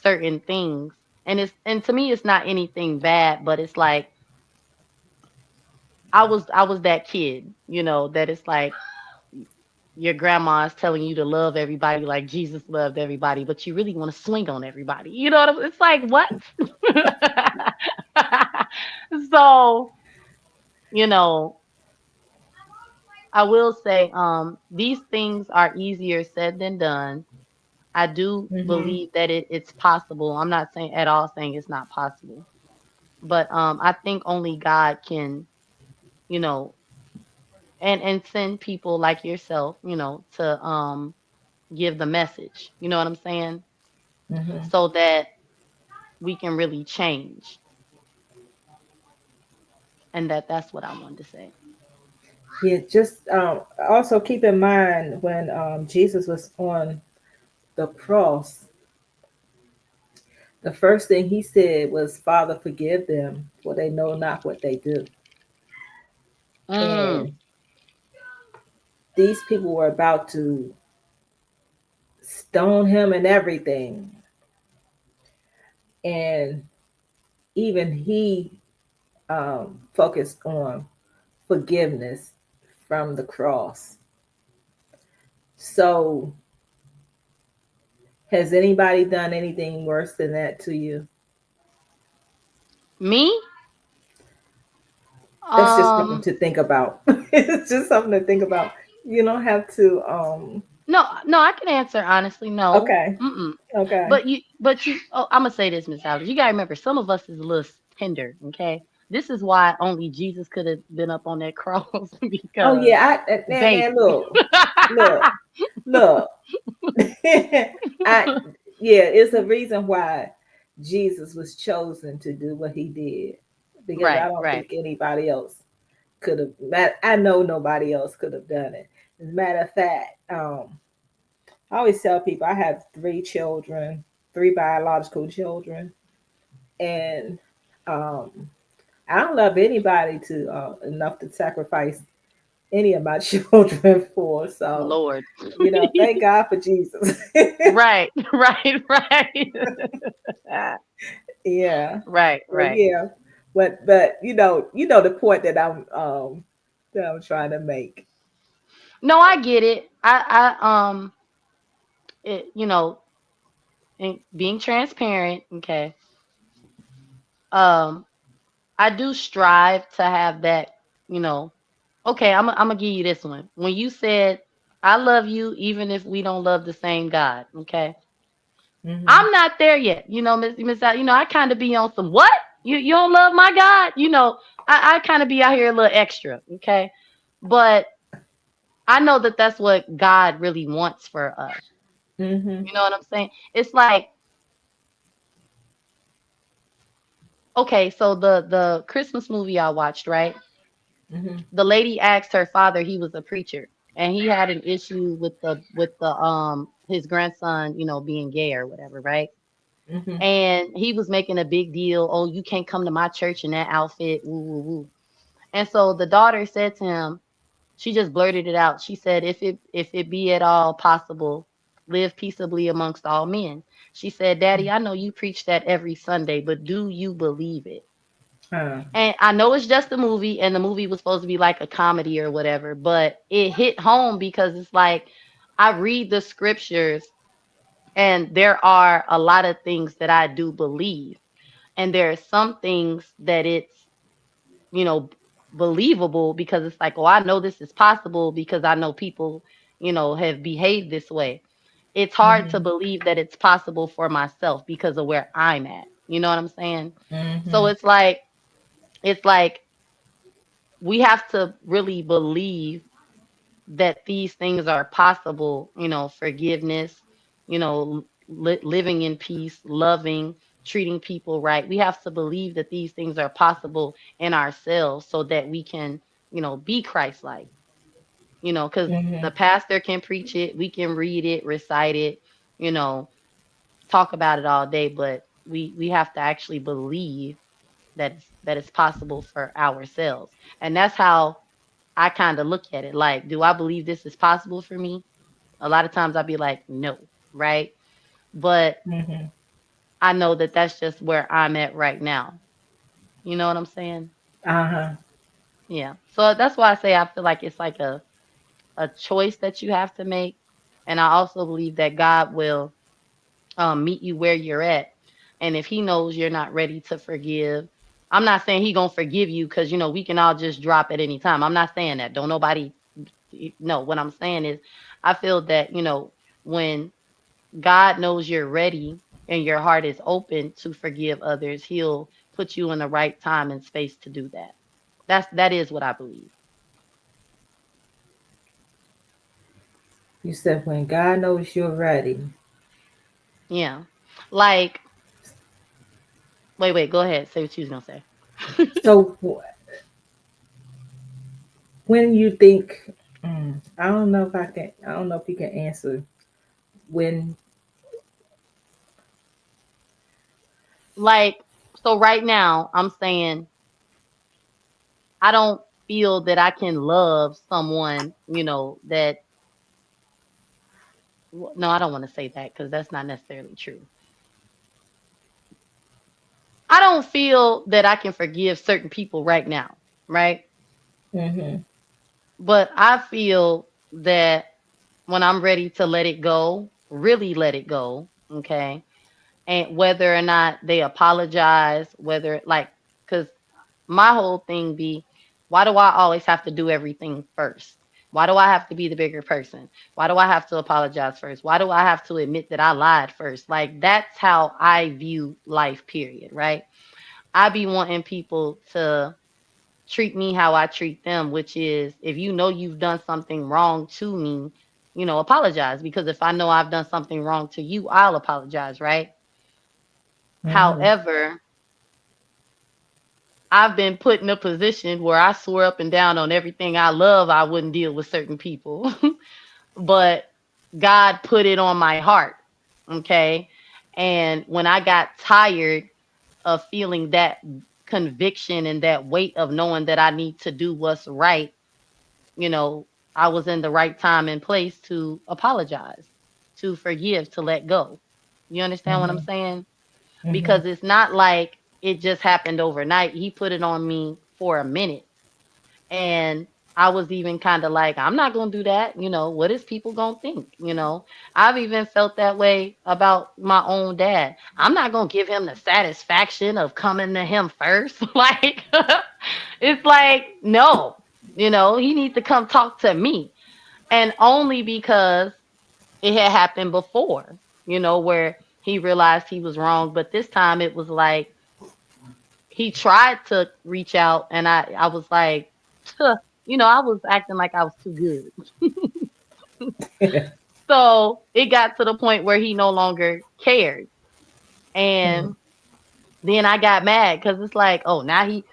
certain things. And to me it's not anything bad, but it's like I was that kid, that it's like your grandma's telling you to love everybody like Jesus loved everybody, but you really want to swing on everybody. You know what it's like what? So, you know, I will say, these things are easier said than done. I do Mhm. believe that it's possible. I'm not saying at all saying it's not possible, but I think only God can, you know, and send people like yourself, to give the message. You know what I'm saying? Mhm. So that we can really change, and that's what I wanted to say. Yeah, just also keep in mind when Jesus was on the cross, the first thing he said was, "Father, forgive them, for they know not what they do." Mm, And these people were about to stone him and everything. And even he focused on forgiveness from the cross. So, has anybody done anything worse than that to you? me? That's just something Um, to think about. It's just something to think about. You don't have to. no, no, I can answer honestly. No. Okay. Mm-mm. Okay. But you. Oh, I'm gonna say this, Miss Alice. You gotta remember, some of us is a little tender. Okay, this is why only Jesus could have been up on that cross Oh because, yeah. Now, baby. look, look. I yeah. It's a reason why Jesus was chosen to do what he did, because I Right, don't right. think anybody else could have. I know nobody else could have done it. As a matter of fact, I always tell people I have three children, three biological children, and um, I don't love anybody to enough to sacrifice any of my children for. So, Lord. thank God for Jesus. Right, right, right. Yeah, Right, well, right. yeah, but the point that I'm trying to make. No, I get it. It, and being transparent, okay. Um, I do strive to have that, you know. Okay, I'm gonna give you this one. When you said, "I love you," even if we don't love the same God, okay. Hmm. I'm not there yet, Miss. I kind of be on some what? You don't love my God, I kind of be out here a little extra, okay. But I know that that's what God really wants for us. Hmm. You know what I'm saying? It's like, okay, so the Christmas movie I watched, right? Hmm. The lady asked her father, he was a preacher, and he had an issue with the his grandson, being gay or whatever, right? Hmm. And he was making a big deal, oh, you can't come to my church in that outfit, woo woo woo. And so the daughter said to him, she just blurted it out. She said, if it be at all possible, live peaceably amongst all men. She said, Daddy, I know you preach that every Sunday, but do you believe it? Uh, And I know it's just a movie, and the movie was supposed to be like a comedy or whatever, but it hit home because it's like I read the scriptures, and there are a lot of things that I do believe, and there are some things that it's, you know, believable because it's like, oh, I know this is possible because I know people, have behaved this way. It's hard to hmm. believe that it's possible for myself because of where I'm at. You know what I'm saying? So Hmm. it's like we have to really believe that these things are possible, forgiveness, living in peace, loving, treating people right. We have to believe that these things are possible in ourselves so that we can, be Christ like, because Hmm. the pastor can preach it, we can read it, recite it, you know, talk about it all day, but we have to actually believe that it's possible for ourselves. And that's how I kind of look at it. Like, do I believe this is possible for me? A lot of times I'll be like, no, right? But Hmm. I know that that's just where I'm at right now. You know what I'm saying? Uh-huh. Yeah. So that's why I say I feel like it's like a choice that you have to make. And I also believe that God will meet you where you're at. And if he knows you're not ready to forgive, I'm not saying he gonna forgive you because we can all just drop at any time. I'm not saying that. Don't nobody No, what I'm saying is, I feel that, when God knows you're ready and your heart is open to forgive others, He'll put you in the right time and space to do that. That is what I believe. You said when God knows you're ready. Yeah. Like, wait, go ahead. Say what you was gonna say. So when you think, I don't know if I can. I don't know if you can answer when. Like, so right now, I'm saying I don't feel that I can love someone, that, no, I don't want to say that because that's not necessarily true. I don't feel that I can forgive certain people right now, right? Mm-hmm. But I feel that when I'm ready to let it go, really let it go, okay? And whether or not they apologize, whether like, because my whole thing be, why do I always have to do everything first? Why do I have to be the bigger person? Why do I have to apologize first? Why do I have to admit that I lied first? Like, that's how I view life, period, right? I be wanting people to treat me how I treat them, which is, if you know you've done something wrong to me, apologize. Because if I know I've done something wrong to you, I'll apologize, right? Mm-hmm. However, I've been put in a position where I swore up and down on everything I love I wouldn't deal with certain people. But God put it on my heart. Okay. And when I got tired of feeling that conviction and that weight of knowing that I need to do what's right, you know, I was in the right time and place to apologize, to forgive, to let go. You understand what I'm Mm-hmm. saying? Mm-hmm. Because it's not like it just happened overnight. He put it on me for a minute. And I was even kind of like, I'm not going to do that. What is people going to think? I've even felt that way about my own dad. I'm not going to give him the satisfaction of coming to him first. Like, it's like, no, he needs to come talk to me. And only because it had happened before, where he realized he was wrong. But this time it was like, he tried to reach out, and I was like, "Huh," I was acting like I was too good. So it got to the point where he no longer cared. And then I got mad because it's like, oh, now he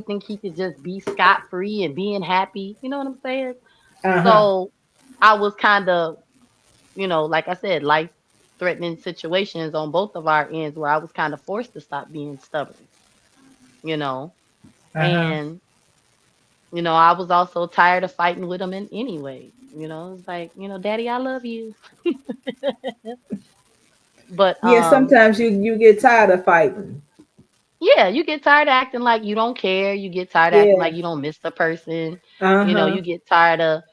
think he could just be scot free and being happy. You know what I'm saying? Uh-huh. So I was kind of, like I said, life threatening situations on both of our ends where I was kind of forced to stop being stubborn, you know, Uh-huh. and I was also tired of fighting with him in anyway. It's like, Daddy, I love you. But Yeah, sometimes you get tired of fighting. yeah, you get tired of acting like you don't care. You get tired of acting Yeah. like you don't miss the person. Uh-huh. You get tired of,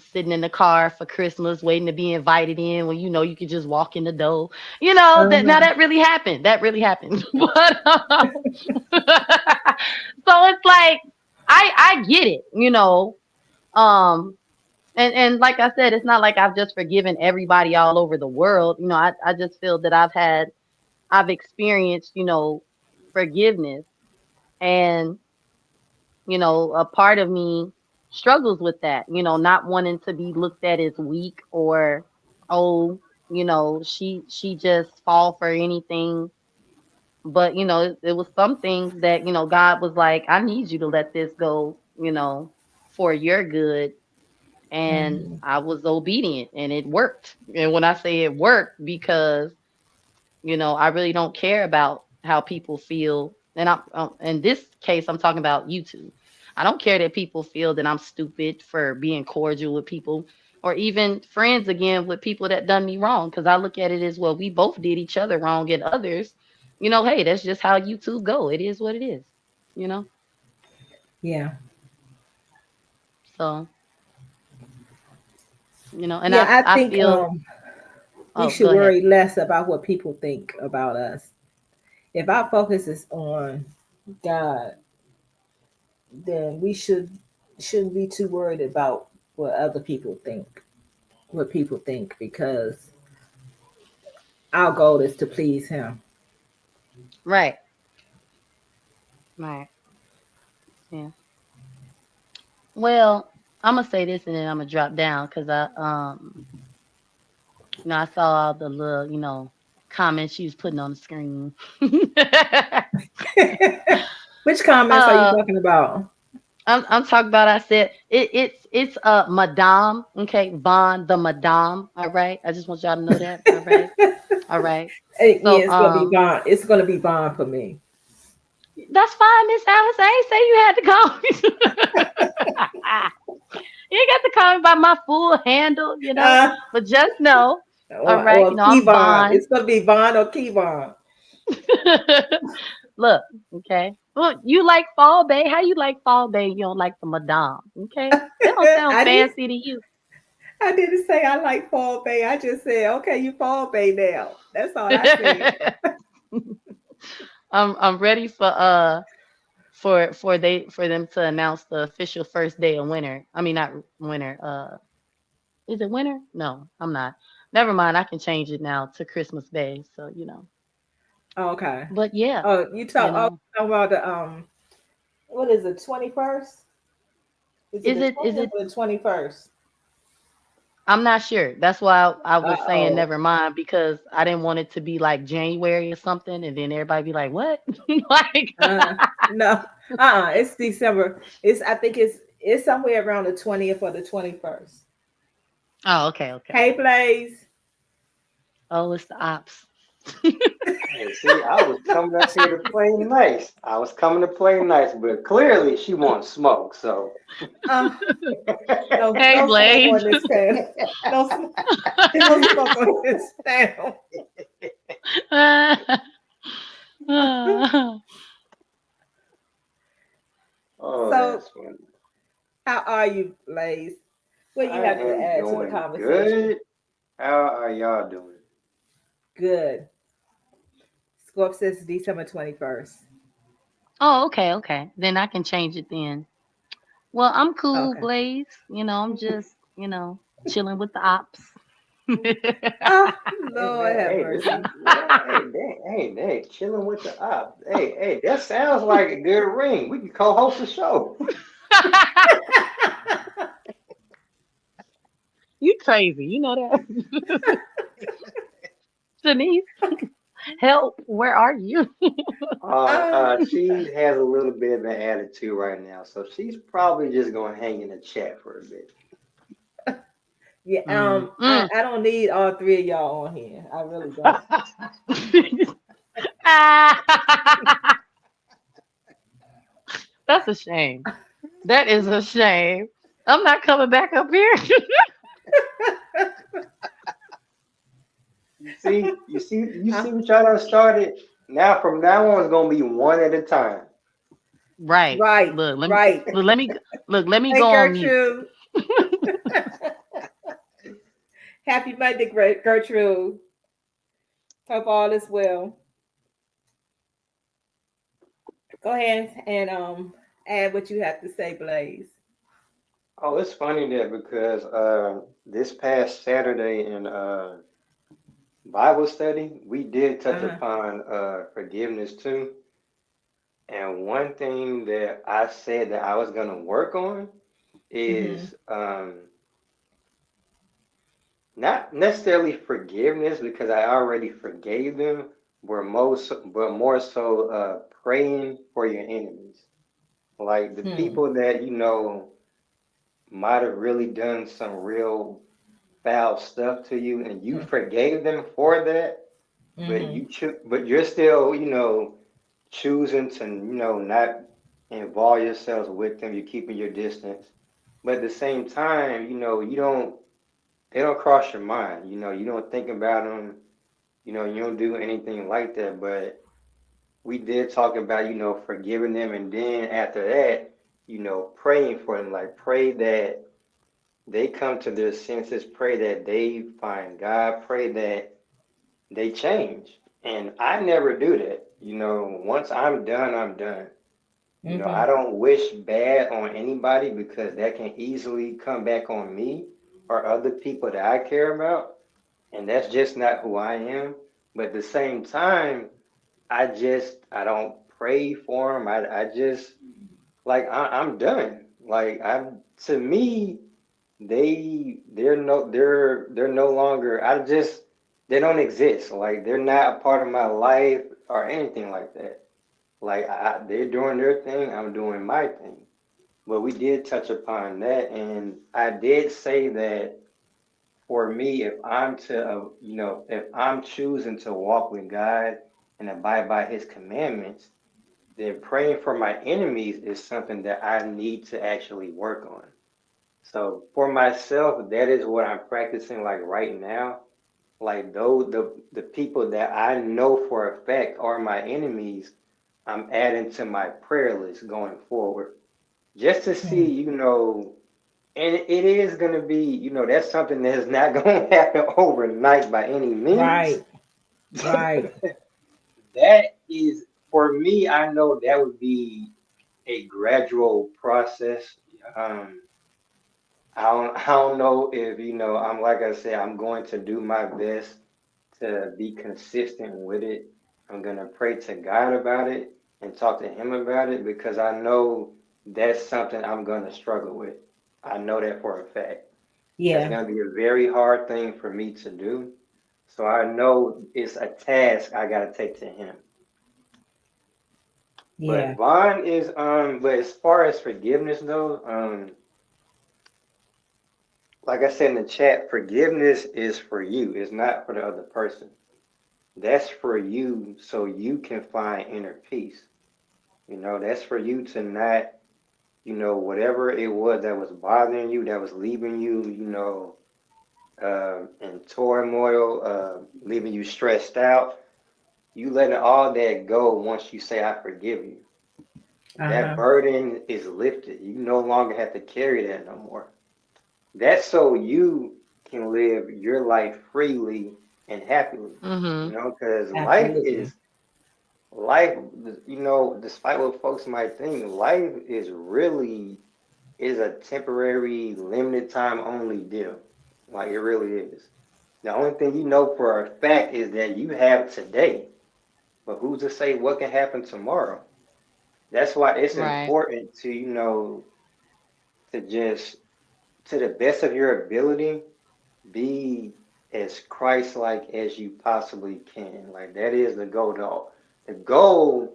sitting in the car for Christmas waiting to be invited in when you could just walk in the door. That now Uh-huh. that really happened. That really happened. But so it's like I get it, Um and like I said, it's not like I've just forgiven everybody all over the world. I just feel that I've experienced, forgiveness. And, a part of me struggles with that, not wanting to be looked at as weak or, oh, she just fall for anything. But, it was some things that, God was like, I need you to let this go, for your good. And Mm-hmm. I was obedient and it worked. And when I say it worked, because I really don't care about how people feel. And I'm in this case, I'm talking about YouTube. I don't care that people feel that I'm stupid for being cordial with people, or even friends again with people that done me wrong. Because I look at it as, well, we both did each other wrong, and others, hey, that's just how YouTube go. It is what it is. You know. Yeah. So and Yeah, I I I think feel. we Oh, should go ahead. worry less about what people think about us. If our focus is on God, then we shouldn't be too worried about what other people think, what people think, because our goal is to please him. Right. Right. Yeah. Well, I'm gonna say this and then I'm gonna drop down because I saw all the little, comments she was putting on the screen. Which comments are you uh, talking about? I'm talking about. I said it's Madame. Okay, Vaughn the Madame. All right. I just want y'all to know that. All right. All right. Yeah, So it's gonna be bond. It's gonna be bond for me. that's fine, Miss Alice. I ain't say you had to call me. You ain't got to call me by my full handle. Uh, But just know, all right, or I'm Keyvon. Vaughn. It's gonna be Vaughn or Keyvon. Look, okay. Well, you like Fall Bay. How you like Fall Bay? You don't like the Madame. Okay. That don't sound I didn't. fancy to you. I didn't say I like Fall Bay. I just said, okay, you Fall Bay now. That's all I said. I'm ready for them to announce the official first day of winter. I mean not winter. Is it winter? No, I'm not. Never mind. I can change it now to Christmas Day. So. Okay. But yeah, Oh, you you know. talk about the what is it, 21st? Is it Is the it is 20th it or the 21st? I'm not sure. That's why I was saying Oh. never mind because I didn't want it to be like January or something and then everybody be like, "What?" Like No. It's December. I think it's somewhere around the 20th or the 21st. Oh, okay, okay. Hey Blaze. Oh, it's the ops. Hey, see, I was coming up here to play nice. I was coming to play nice, but clearly she wants smoke. So, Uh no, Hey, no smoke Blaze. on this panel. No, no smoke on this panel. oh, So that's funny. how are you, Blaze? What you I have to am add to the doing conversation? good. How are y'all doing? Good. Scorp says December 21st. Oh, okay, okay. Then I can change it then. Well, I'm cool, Okay. Blaze. I'm just, chilling with the ops. Oh, Hey Lord man, have hey, this mercy. is what? Hey, chilling with the op. Hey, that sounds like a good ring. We can co-host a show. You crazy. You know that. Denise, help. Where are you? Um, She has a little bit of an attitude right now, so she's probably just gonna hang in the chat for a bit. yeah, Mm, I don't need all three of y'all on here. I really don't. That's a shame. That is a shame. I'm not coming back up here. You see Uh, what y'all done started. Now from now on, it's gonna be one at a time. Right. right, Look, right. let me Hey, go on mute. Gertrude. Happy birthday, Gertrude. Hope all is well. Go ahead and add what you have to say, Blaze. Oh, it's funny that because this past Saturday in Bible study, we did touch Uh-huh. upon forgiveness too. And one thing that I said that I was gonna work on Mm-hmm. is not necessarily forgiveness because I already forgave them, but more so praying for your enemies. Like the Hmm. people that might have really done some real foul stuff to you and you forgave them for that, but Mm-hmm. but you're still, choosing to, not involve yourselves with them, you're keeping your distance. But at the same time, you don't they don't cross your mind. You don't think about them. You don't do anything like that. But we did talk about, forgiving them, and then after that, praying for them. Like pray that they come to their senses. Pray that they find God. Pray that they change. And I never do that. Once I'm done, I'm done. Mm-hmm. I don't wish bad on anybody because that can easily come back on me or other people that I care about. And that's just not who I am. But at the same time, I don't pray for them. I just like I'm done. Like I'm to me, they're no longer. They don't exist. Like they're not a part of my life or anything like that. Like they're doing their thing, I'm doing my thing. But we did touch upon that, and I did say that for me, if I'm choosing to walk with God and abide by His commandments, then praying for my enemies is something that I need to actually work on. So for myself, that is what I'm practicing like right now. Like those the people that I know for a fact are my enemies, I'm adding to my prayer list going forward. Just to see, and it is gonna be, that's something that's not gonna happen overnight by any means. Right. Right. That is for me, I know that would be a gradual process. Um, I don't know if I'm like I said, I'm going to do my best to be consistent with it. I'm gonna pray to God about it and talk to Him about it because I know that's something I'm gonna struggle with. I know that for a fact. That's Yeah. gonna be a very hard thing for me to do. So I know it's a task I gotta take to Him. But Yeah. but as far as forgiveness though, like I said in the chat, forgiveness is for you. It's not for the other person. That's for you so you can find inner peace. That's for you to not, whatever it was that was bothering you, that was leaving you, in turmoil, leaving you stressed out. You letting all that go once you say, I forgive you. That Uh-huh. burden is lifted. You no longer have to carry that no more. That's so you can live your life freely and happily, Mhm. because Absolutely. life, despite what folks might think, life is a temporary, limited time only deal. Like it really is. The only thing you know for a fact is that you have today, but who's to say what can happen tomorrow? That's why it's Right. important to, to just, to the best of your ability, be as Christ-like as you possibly can. Like that is the goal. The goal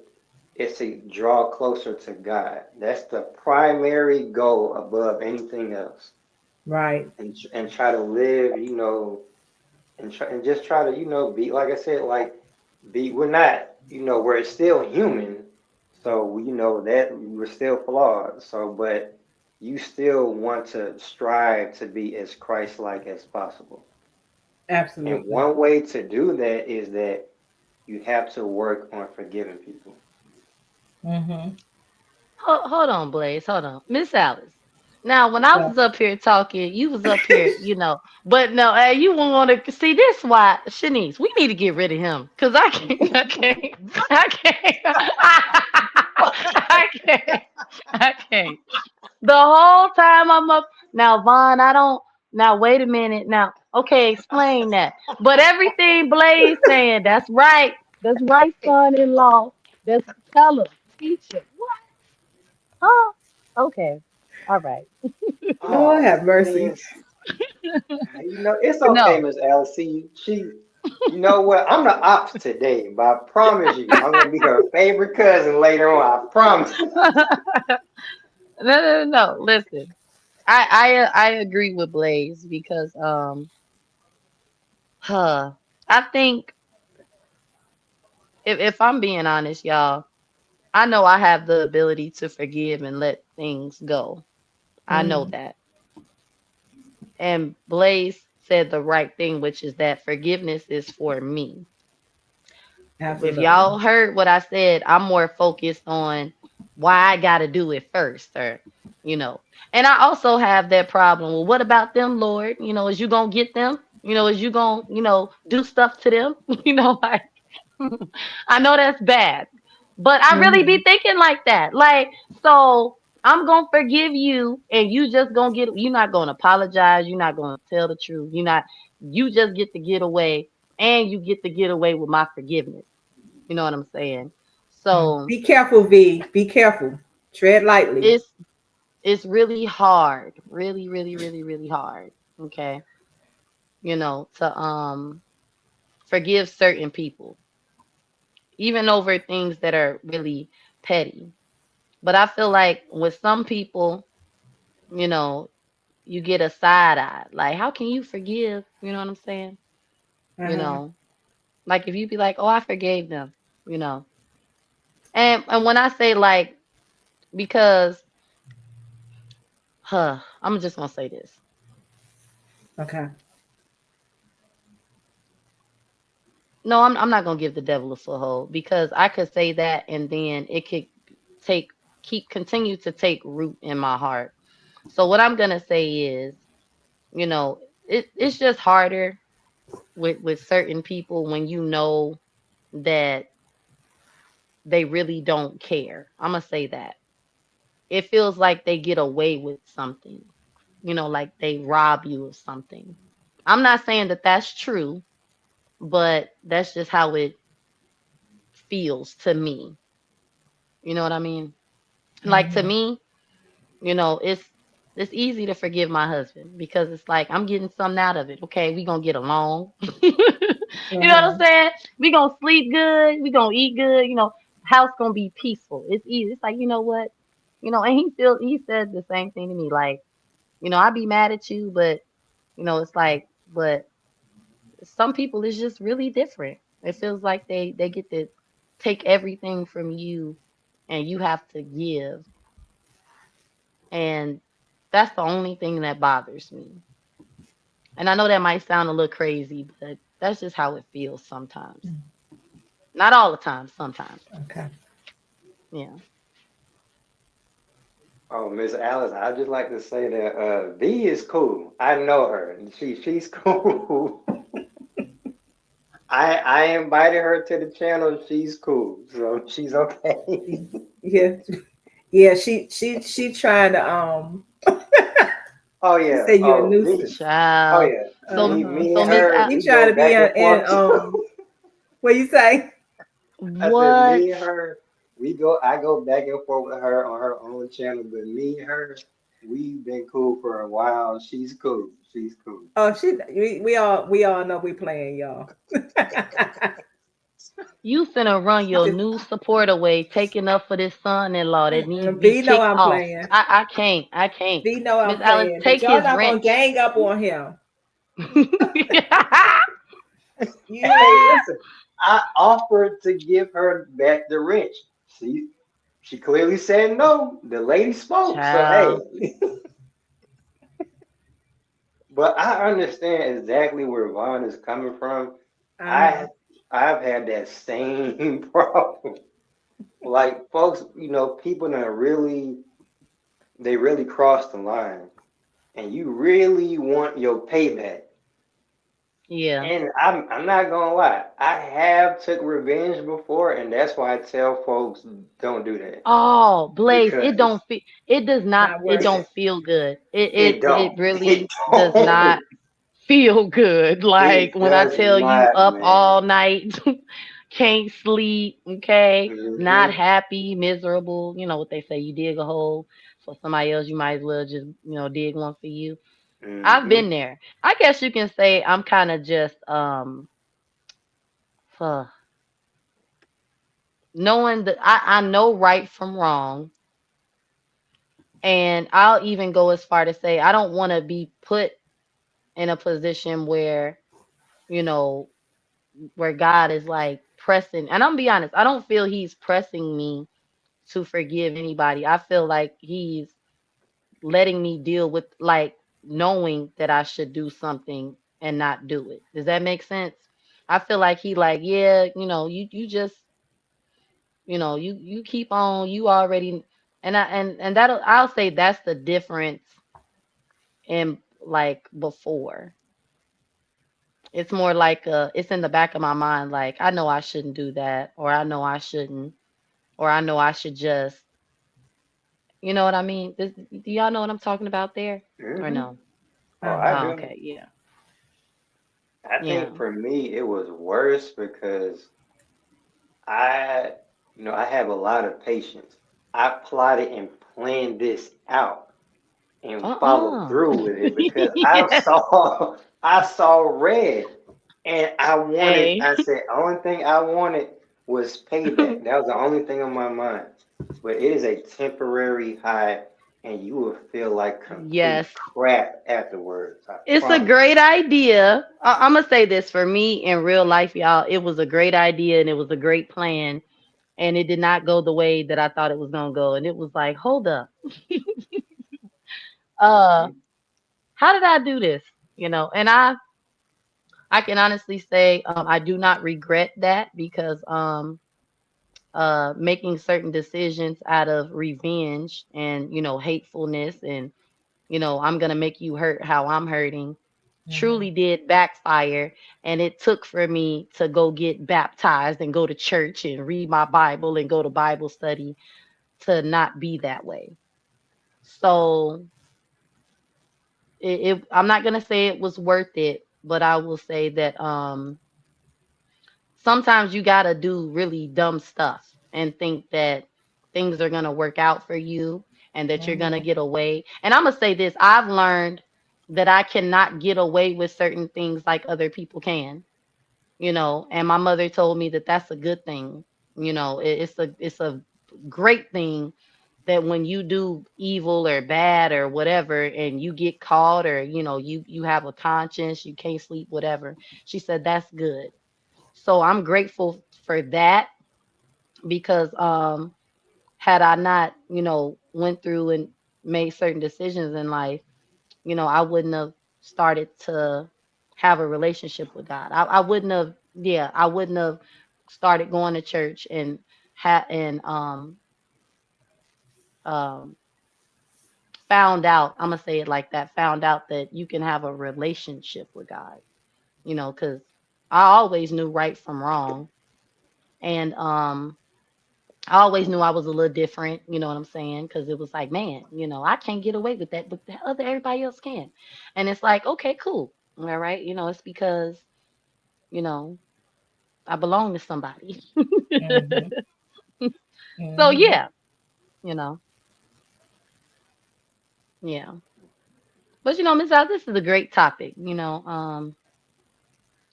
is to draw closer to God. That's the primary goal above anything else. Right. And try to live, and just try to, be like I said, like be we're not, we're still human, so we know that we're still flawed. So, but you still want to strive to be as Christ-like as possible. And Absolutely. one way to do that is that you have to work on forgiving people. Mm-hmm. Hold on, Blaze. Hold on, Miss Alice. Now, when What's I up? was up here talking, you was up here, But no, you want to see this? Why, Shanice? We need to get rid of him because I can't. I can't. I can't. I can't. I can't. The whole time I'm up now, Vaughn. I don't. Now, wait a minute. Now, okay, explain that. But everything Blaze saying, that's right. That's right, son-in-law. That's tell him, teach him. Oh, okay. All right. Lord Oh have mercy. man, it's okay, No. Miss Alice. See, you know what? I'm the ops today, but I promise you, I'm gonna be her favorite cousin later on. I promise. No. Listen, I agree with Blaze because huh, I think if I'm being honest, y'all, I know I have the ability to forgive and let things go. I know Mm, that. And Blaze said the right thing, which is that forgiveness is for me. If absolutely. y'all heard what I said, I'm more focused on why I got to do it first, or you know. And I also have that problem. Well, what about them, Lord? Is you gonna get them? Is you gonna do stuff to them? Like I know that's bad, But I really be Mm-hmm. thinking like that. Like, so I'm gonna forgive you and you just gonna get you're not gonna apologize, you're not gonna tell the truth, you just get to get away and you get to get away with my forgiveness. You know what I'm saying? So Be careful, V. Be careful. Tread lightly. it's it's really hard. Really, really, really, really hard. Okay. To forgive certain people, even over things that are really petty. But I feel like with some people, you know, you get a side eye. Like, how can you forgive? You know what I'm saying? You Uh-huh. know, like if you be like, oh, I forgave them, you know. And when I say like, because, I'm just gonna say this. Okay. No, I'm not gonna give the devil a foothold because I could say that and then it could take continue to take root in my heart. So what I'm gonna say is, it's just harder with certain people when you know that they really don't care. I'm gonna say that. It feels like they get away with something. Like they rob you of something. I'm not saying that that's true, but that's just how it feels to me. You know what I mean? Like to Mm-hmm. me, it's easy to forgive my husband because it's like I'm getting something out of it. Okay, we gonna get along. You know what I'm Uh-huh. saying? We gonna sleep good. We gonna eat good. House gonna be peaceful. It's easy. It's like you know what, and he said the same thing to me. Like I be mad at you, but it's like, but some people it's just really different. It feels like they get to take everything from you, and you have to give, and that's the only thing that bothers me. And I know that might sound a little crazy, but that's just how it feels sometimes. Not all the time, sometimes. Okay. Yeah. Oh, Miss Alice, I'd just like to say that V is cool. I know her. She's cool. I invited her to the channel. She's cool, so she's okay. Yeah. Yeah. She trying to Oh she yeah. said you're a Oh me. nuisance. Oh Child. yeah. So Uh-huh. Me so and Miss her, She we trying go to be back and in forth too. what you say? I said what? me and her, we go. I go back and forth with her on her own channel, but me and her, we've been cool for a while. She's cool. She's cool. Oh, we all know we playing, y'all. You finna run She your just new support away, taking up for this son-in-law that need to be V know kicked I'm off. playing. I can't. I can't. V know I'm Miss Alice, playing, but take y'all his not gonna wrench. gang up on him. You hear Hey, me? listen. I offered to give her back the wrench. She clearly said no. The lady spoke. So Child. hey, but I understand exactly where Vaughn is coming from. Uh-huh. I I've had that same problem. Like folks, people that really cross the line, and you really want your payback. Yeah. And I'm not gonna lie, I have took revenge before, and that's why I tell folks don't do that Oh, Blaze, it don't because feel it does not Not it worth don't it. feel good. It it it don't. it It really does not don't. feel good. Like It when I does tell you not, up man. all night, can't sleep, okay, not Hmm. happy, miserable. You know what they say, you dig a hole for somebody else, you might as well just, dig one for you. I've been Hmm. there. I guess you can say I'm kind of just uh, knowing that I know right from wrong. And I'll even go as far to say I don't want to be put in a position where, you know, where God is like pressing. And I'm gonna be honest, I don't feel he's pressing me to forgive anybody. I feel like he's letting me deal with like knowing that I should do something and not do it. Does that make sense? I feel like he like, yeah, you just, you keep on, you already, and that'll, I'll say that's the difference in like before. It's more like it's in the back of my mind, like I know I shouldn't do that, or I know I shouldn't. or I know I should just, you know what I mean? Do y'all know what I'm talking about there, or Hmm. no? Oh, I Uh-huh. Oh, do. okay, yeah, I yeah. think for me it was worse because I, I have a lot of patience. I plotted and planned this out and followed Uh-uh. through with it because I saw I saw red and Hey. I said only thing I wanted was payback. That was the only thing on my mind. But it is a temporary high and you will feel like complete Yes. crap afterwards. I It's a promise. great idea. I'm gonna say this for me in real life, y'all. It was a great idea and it was a great plan, and it did not go the way that I thought it was gonna go. And it was like, hold up, uh, Hmm. how did I do this? And I can honestly say I do not regret that because making certain decisions out of revenge and hatefulness and I'm going to make you hurt how I'm hurting truly Mm-hmm. did backfire. And it took for me to go get baptized and go to church and read my Bible and go to Bible study to not be that way. So I'm not going to say it was worth it, but I will say that sometimes you got to do really dumb stuff and think that things are going to work out for you and that you're going to Mm-hmm. get away. And I'm going to say this, I've learned that I cannot get away with certain things like other people can, and my mother told me that that's a good thing. It's a great thing that when you do evil or bad or whatever and you get caught or you have a conscience, you can't sleep, whatever. She said that's good. So I'm grateful for that because had I not, went through and made certain decisions in life, I wouldn't have started to have a relationship with God. I wouldn't have, yeah, I wouldn't have started going to church and um found out, I'm gonna say it like that, found out that you can have a relationship with God, because I always knew right from wrong. And I always knew I was a little different, you know what I'm saying? Because it was like, man, I can't get away with that, but everybody else can. And it's like, okay, cool. All right. It's because, you know, I belong to somebody. Mm-hmm. So Mm-hmm. yeah, you know, yeah. But Miss Al, this is a great topic,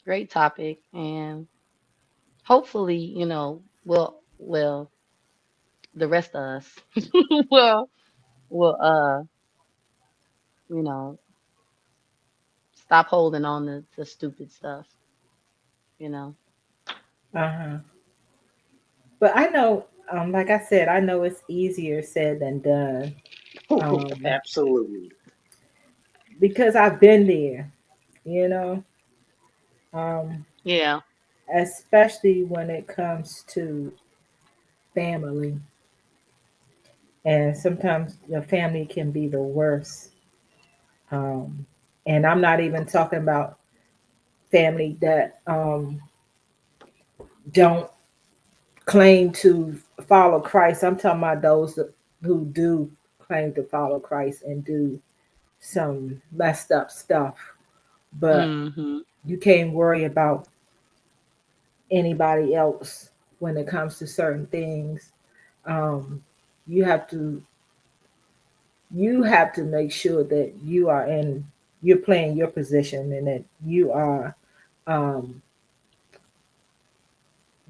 great topic. And hopefully, well, the rest of us will you know, stop holding on to stupid stuff, you know. Uh-huh. But I know, like I said, I know it's easier said than done. Um, Absolutely. because I've been there, you know, um, Yeah. especially when it comes to family. And sometimes the family can be the worst. Um, and I'm not even talking about family that don't claim to follow Christ. I'm talking about those who do claim to follow Christ and do some messed up stuff. But Mhm. you can't worry about anybody else when it comes to certain things. Um, you have to make sure that you're playing your position and that you are. Um,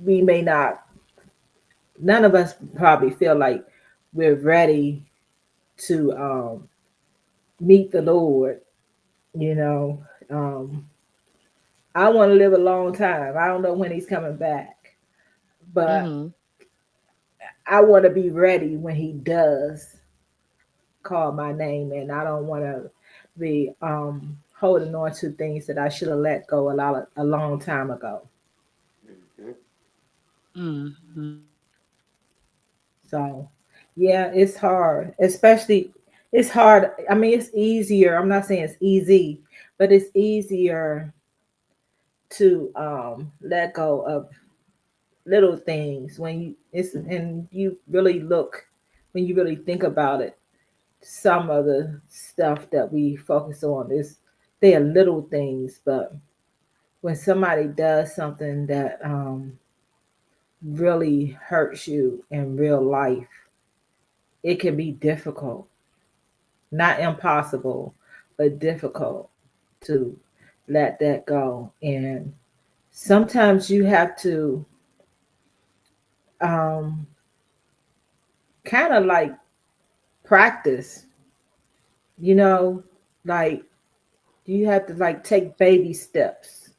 we may not. None of us probably feel like we're ready to meet the Lord. You know, I want to live a long time. I don't know when He's coming back, but Mhm. I want to be ready when He does call my name, and I don't want to be holding on to things that I should have let go a long time ago. Hmm. Mhm. So, yeah, it's hard, especially it's hard. I mean, it's easier. I'm not saying it's easy, but it's easier to let go of little things when you it's and you really look when you really think about it. Some of the stuff that we focus on is they are little things, but when somebody does something that really hurts you in real life, it can be difficult, not impossible, but difficult to let that go. And sometimes you have to um, kind of like practice, you know, like you have to like take baby steps.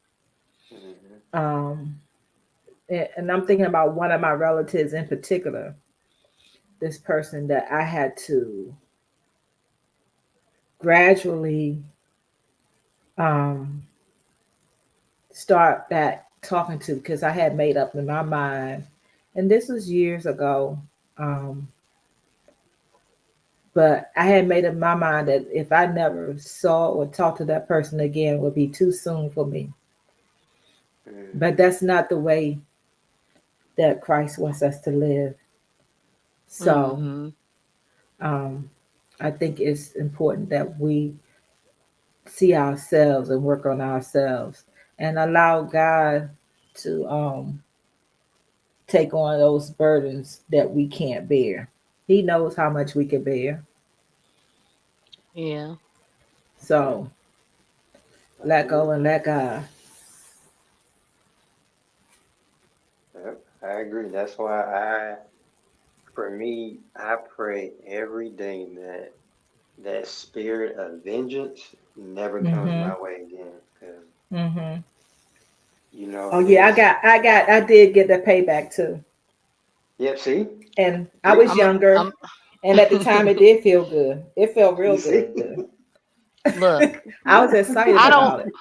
Hmm. Um, and I'm thinking about one of my relatives in particular, this person that I had to gradually um, start back talking to because I had made up in my mind, and this was years ago. Um, but I had made up in my mind that if I never saw or talked to that person again, it would be too soon for me. But Hmm. that's not the way that Christ wants us to live. So Mhm. um, I think it's important that we see ourselves and work on ourselves and allow God to take on those burdens that we can't bear. He knows how much we can bear. Yeah. Yep, So I let agree. go and let God. Yep, I agree. That's why for me, I pray every day that that spirit of vengeance never comes Mm-hmm. my way again. Cause Mm-hmm. Oh yeah, there's, I did get the payback too. yep. See, And I see, was I'm a younger, I'm and at the time it did feel good. It felt real you good. see. look, I was excited I about don't it.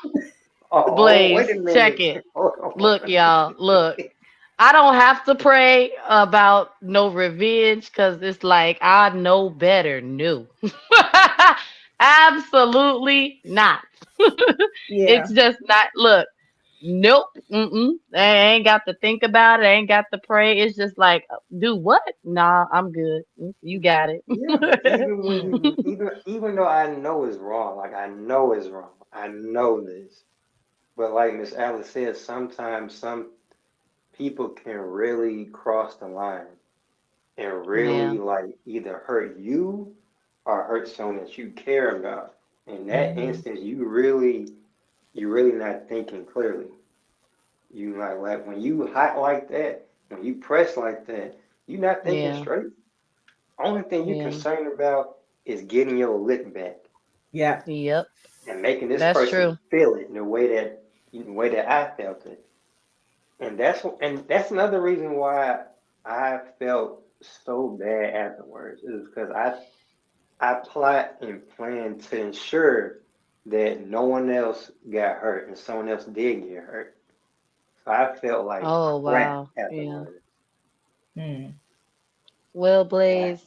Oh, wait Blaze, a check minute. it. Hold Look, on. y'all, look. I don't have to pray about no revenge because it's like I know better. No. Absolutely not. Yeah. It's just not. Look, nope. Mm-mm. I ain't got to think about it. I ain't got to pray. It's just like, do what? Nah, I'm good. You got it. Yeah, even when Mm. you even though I know it's wrong, like I know it's wrong, I know this. But like Miss Alice said, sometimes some people can really cross the line and really Yeah, like either hurt you or hurt someone that you care about. In that Mm-hmm. instance, you really not thinking clearly. You like when you hot like that, when you press like that, you not thinking yeah, straight. Only thing you yeah. concerned about is getting your lick back Yeah. Yep, and making this that's person true. feel it in the way that I felt it. And that's another reason why I felt so bad afterwards is because I plot and plan to ensure that no one else got hurt and someone else did get hurt. So I felt like Oh, crap wow. Yeah. afterwards. Mm. Well, Yeah. Blaze,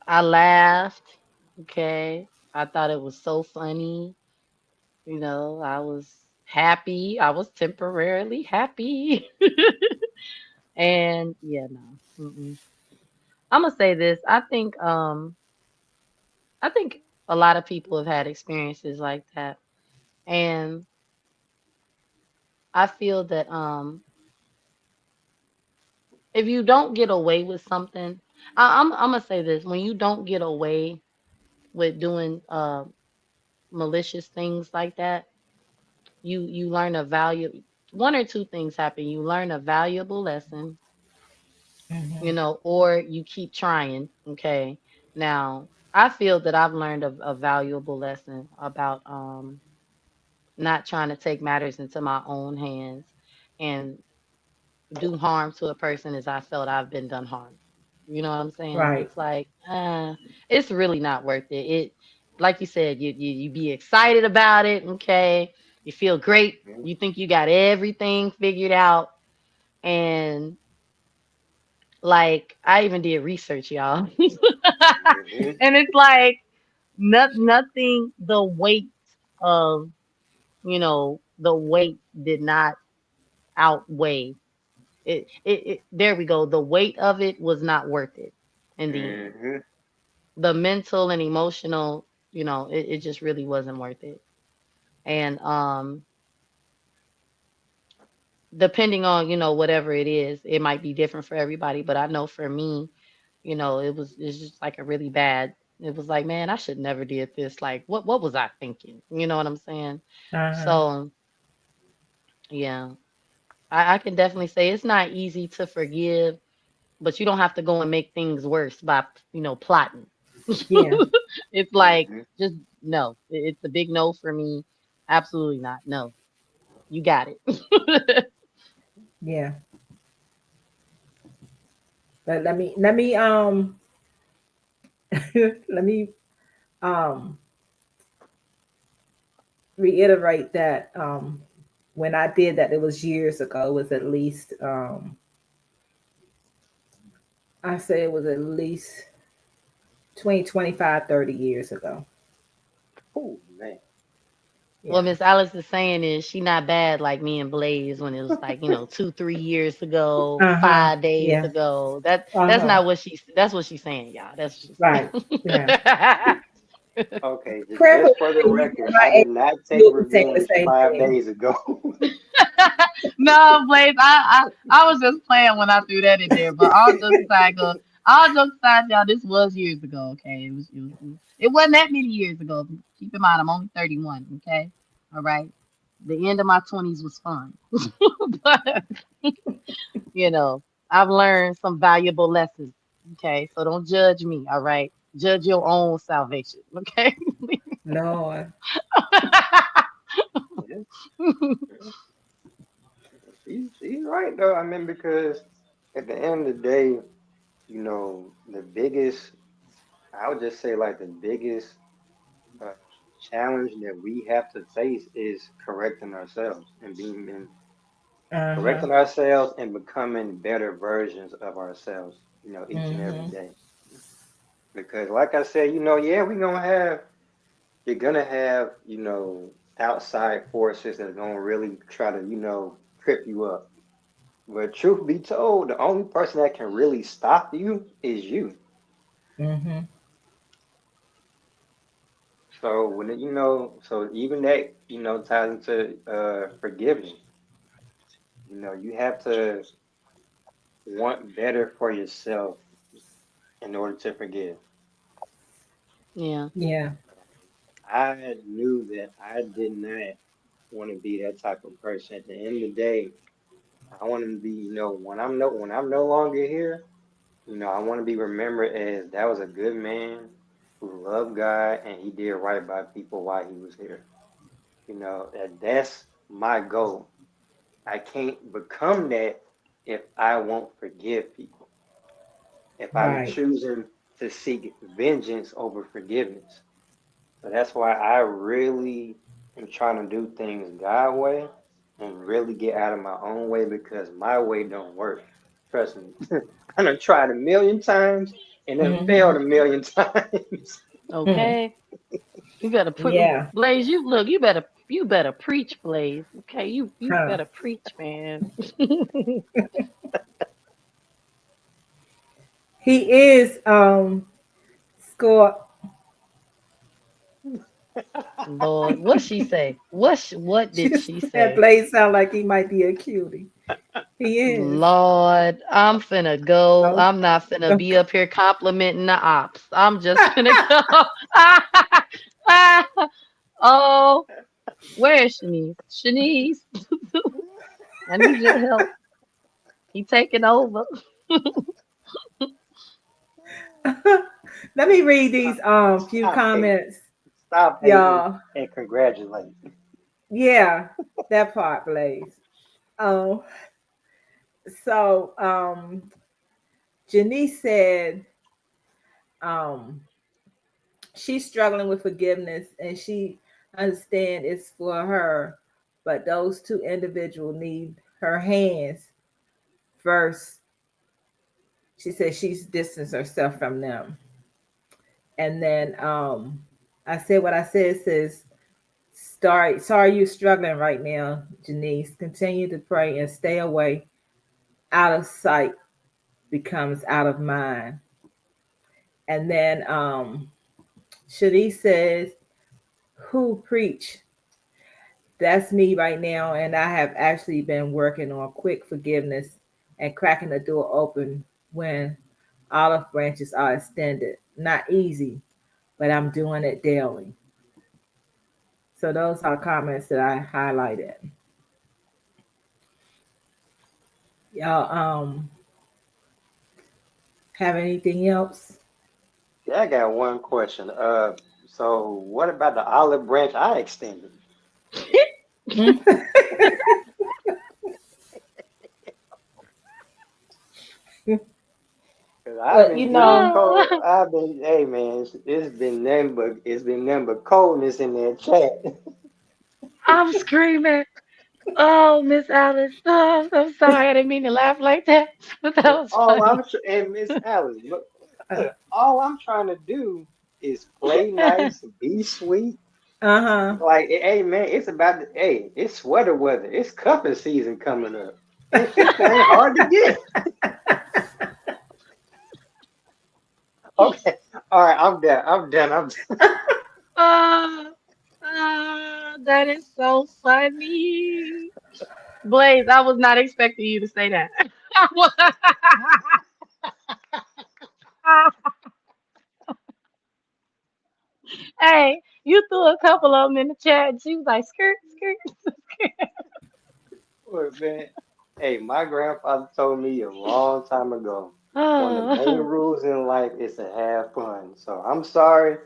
I laughed. Okay. I thought it was so funny. I was happy. I was temporarily happy. And yeah, no. Mm-mm. I'm gonna say this. I think a lot of people have had experiences like that. And I feel that if you don't get away with something, I'm gonna say this, when you don't get away with doing malicious things like that, you learn a value. One or two things happen. You learn a valuable lesson, Mm-hmm. or you keep trying. Okay. Now, I feel that I've learned a valuable lesson about not trying to take matters into my own hands and do harm to a person as I felt I've been done harm. You know what I'm saying? Right. It's like, it's really not worth it. Like you said, you be excited about it. Okay. You feel great. Mhm. You think you got everything figured out. And like, I even did research, y'all. Mhm. And it's like, nothing, the weight of, the weight did not outweigh there we go. The weight of it was not worth it in the end. Mm-hmm. The mental and emotional, it just really wasn't worth it. And depending on, whatever it is, it might be different for everybody. But I know for me, it's just like a really bad. It was like, man, I should never did this. Like, what was I thinking? You know what I'm saying? Uh-huh. So yeah, I can definitely say it's not easy to forgive, but you don't have to go and make things worse by, plotting. Yeah. It's like, Mm-hmm. just no. It's a big no for me. Absolutely not. No, you got it. Yeah. But let me um reiterate that when I did that, it was years ago. It was at least I say it was at least 20, 25, 30 years ago. Oh man. What Yeah. Miss Alice is saying is she not bad like me and Blaze when it was like, 2, 3 years ago, Uh-huh. 5 days Yeah. ago. That's Uh-huh. not what that's what she's saying, y'all. That's what she's Right. Yeah. saying. Okay, just Prayerfully, for the you record, and my I age, did not take you'll be saying the revenge same 5 days ago. No, Blaze, I was just playing when I threw that in there. But all jokes aside, y'all, this was years ago. Okay, it wasn't that many years ago. Keep in mind, I'm only 31. Okay, all right. The end of my 20s was fun, but you know, I've learned some valuable lessons. Okay, so don't judge me. All right, judge your own salvation. Okay. Lord. Yeah, yeah. She's right though. I mean, because at the end of the day, the biggest, I would just say like the biggest uh, challenge that we have to face is Uh-huh. correcting ourselves and becoming better versions of ourselves, each and every Mm-hmm. day. Because like I said, yeah, you're gonna have, outside forces that are gonna really try to, trip you up. But truth be told, the only person that can really stop you is you. Mm-hmm. So so even that, ties into forgiveness. You have to want better for yourself in order to forgive. Yeah, Yeah. I knew that I did not want to be that type of person. At the end of the day, I want to be, when I'm no longer here, I want to be remembered as that was a good man who loved God and he did right by people while he was here. And that's my goal. I can't become that if I won't forgive people. If I'm Right. choosing to seek vengeance over forgiveness. So that's why I really am trying to do things God way and really get out of my own way because my way don't work. Trust me. I done tried a million times and then Mm-hmm. failed a million times. okay. You better put Yeah. Blaze. You better preach, Blaze. Okay, you Huh. better preach, man. He is score. Lord, what she say? What She did just she that say? Blaze sound like he might be a cutie. He is. Lord, I'm finna go. Oh, I'm not finna don't be up here complimenting the ops. I'm just finna go. Oh, where is Shanice? Shanice, I need your help. He taking over. Let me read these Stop, few stop hating. comments, Stop hating y'all. and congratulate. Yeah, that part, Blaze. Um, so Janice said um she's struggling with forgiveness and she understand it's for her, but those two individuals need her hands first. She says she's distanced herself from them. And then I said what I said says Sorry you're struggling right now, Janice. Continue to pray and stay away. Out of sight becomes out of mind. And then Shanice says, who preach? That's me right now, and I have actually been working on quick forgiveness and cracking the door open when olive branches are extended. Not easy, but I'm doing it daily. So those are comments that I highlighted. Y'all have anything else? Yeah, I got one question. So what about the olive branch I extended? Cause I've Well, been getting cold. Ah, Hey man, it's been nothing but coldness in that chat. I'm screaming. Oh, Miss Alice. Oh, I'm sorry. I didn't mean to laugh like that, but that was funny. And Miss Alice, look, all I'm trying to do is play nice, be sweet. uh-huh. Like, hey man, hey, it's sweater weather. It's cuffing season coming up, and shit ain't hard to get. Okay, all right, I'm done. I'm done. I'm done. Ah, that is so funny. Blaze, I was not expecting you to say that. Hey, you threw a couple of them in the chat, and she was like, skirt, skirt. Look, man. Hey, my grandfather told me a long time ago, one of the main Oh, rules in life is to have fun. So I'm sorry,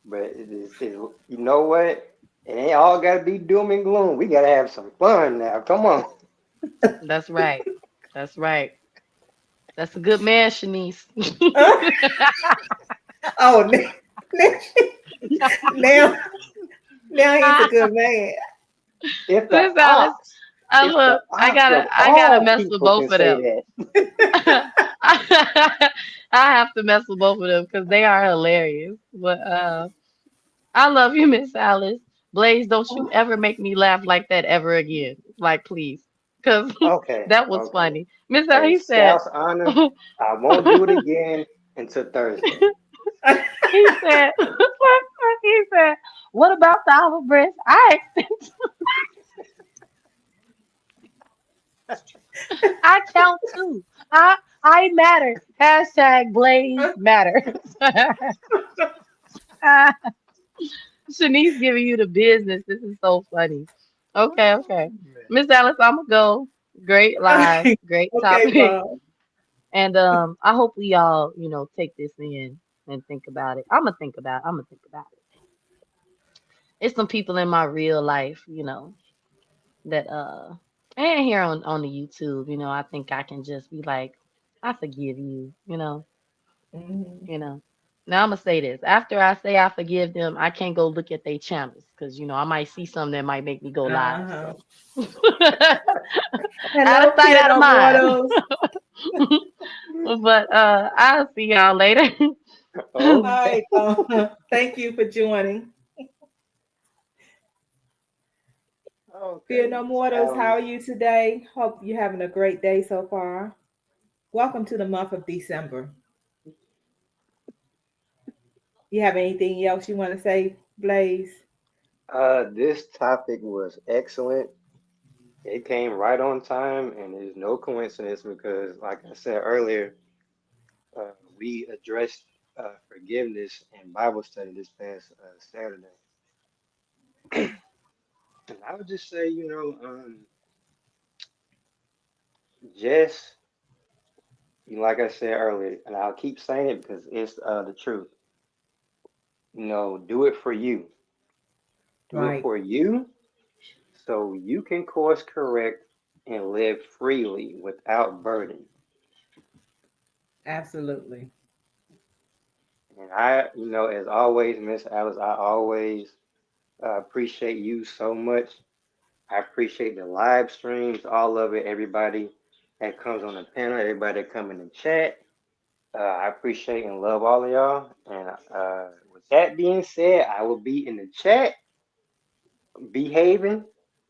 but you know what? It ain't all gotta be doom and gloom. We gotta have some fun now. Come on. that's right. That's right. That's a good man, Shanice. Oh, now, now he's a good man. If the Miss Alice, ox, I if the look, ox of I gotta all mess with people both can of say them. that. I have to mess with both of them because they are hilarious. But I love you, Miss Alice. Blaze, don't you ever make me laugh like that ever again. Like, please. Because Okay, that was okay. funny. Miss Alice, Hey, he said, Scout's honor, I won't do it again until Thursday. he said, he said, what about the olive branch? I count too. I matter. Hashtag Blaze matter. Shanice giving you the business. This is so funny. Okay, okay. Miss Alice, I'm gonna go. Great live, great Okay, topic. Bob. And I hope we all, take this in and think about it. I'm gonna think about it. It's some people in my real life, that and here on the YouTube, I think I can just be like, I forgive you, Hmm. you know. Now I'm gonna say this. After I say I forgive them, I can't go look at their channels because I might see something that might make me go live. Uh-huh. So out of Hello, sight, Pure out of No mind. Mortals. But I'll see y'all later. All Okay. right. Thank you for joining. Fear Okay, No Miss Mortals, how Alice. are you today? Hope you're having a great day so far. Welcome to the month of December. You have anything else you want to say, Blaze? This topic was excellent. It came right on time, and it's no coincidence because, like I said earlier, we addressed forgiveness in Bible study this past Saturday. And I would just say, just like I said earlier, and I'll keep saying it because it's the truth. Do it for you. Do it Right. for you so you can course correct and live freely without burden. Absolutely. And as always, Miss Alice, I always appreciate you so much. I appreciate the live streams, all of it, everybody that comes on the panel, everybody that come in the chat. I appreciate and love all of y'all. And with that being said, I will be in the chat behaving,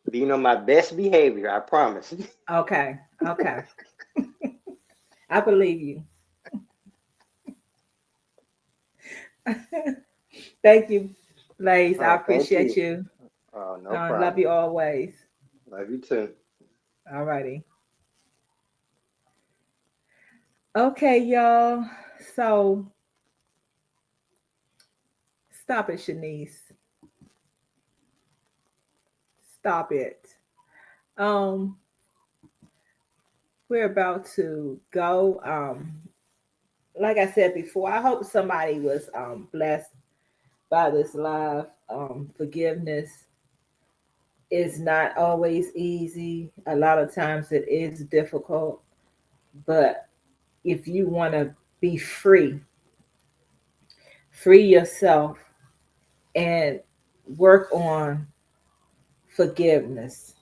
being on my best behavior. I promise. Okay. Okay. I believe you. Thank you, Lace. I Oh, thank appreciate you. you. Oh, no Love problem. you always. Love you too. Alrighty. Okay, y'all. So stop it, Shanice. Stop it. Um, we're about to go. Like I said before, I hope somebody was blessed by this live. Forgiveness is not always easy. A lot of times it is difficult, but if you want to be free, free yourself and work on forgiveness,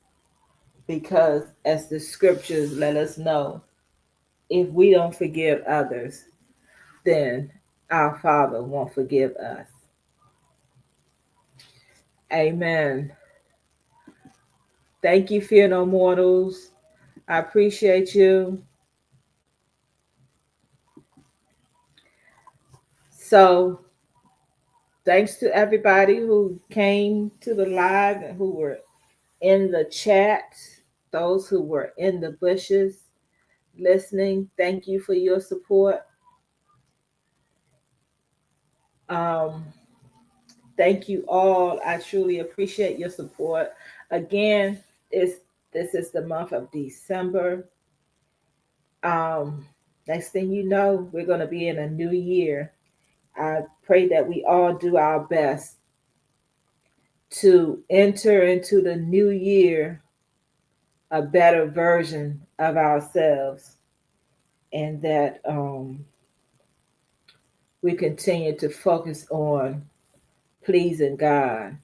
because as the scriptures let us know, if we don't forgive others, then our Father won't forgive us. Amen. Thank you, Fear No Mortals. I appreciate you. So, thanks to everybody who came to the live and who were in the chat, those who were in the bushes listening. Thank you for your support. Um, Thank you all. I truly appreciate your support. Again, this is the month of December. Um, Next thing you know, we're going to be in a new year. I pray that we all do our best to enter into the new year a better version of ourselves, and that we continue to focus on pleasing God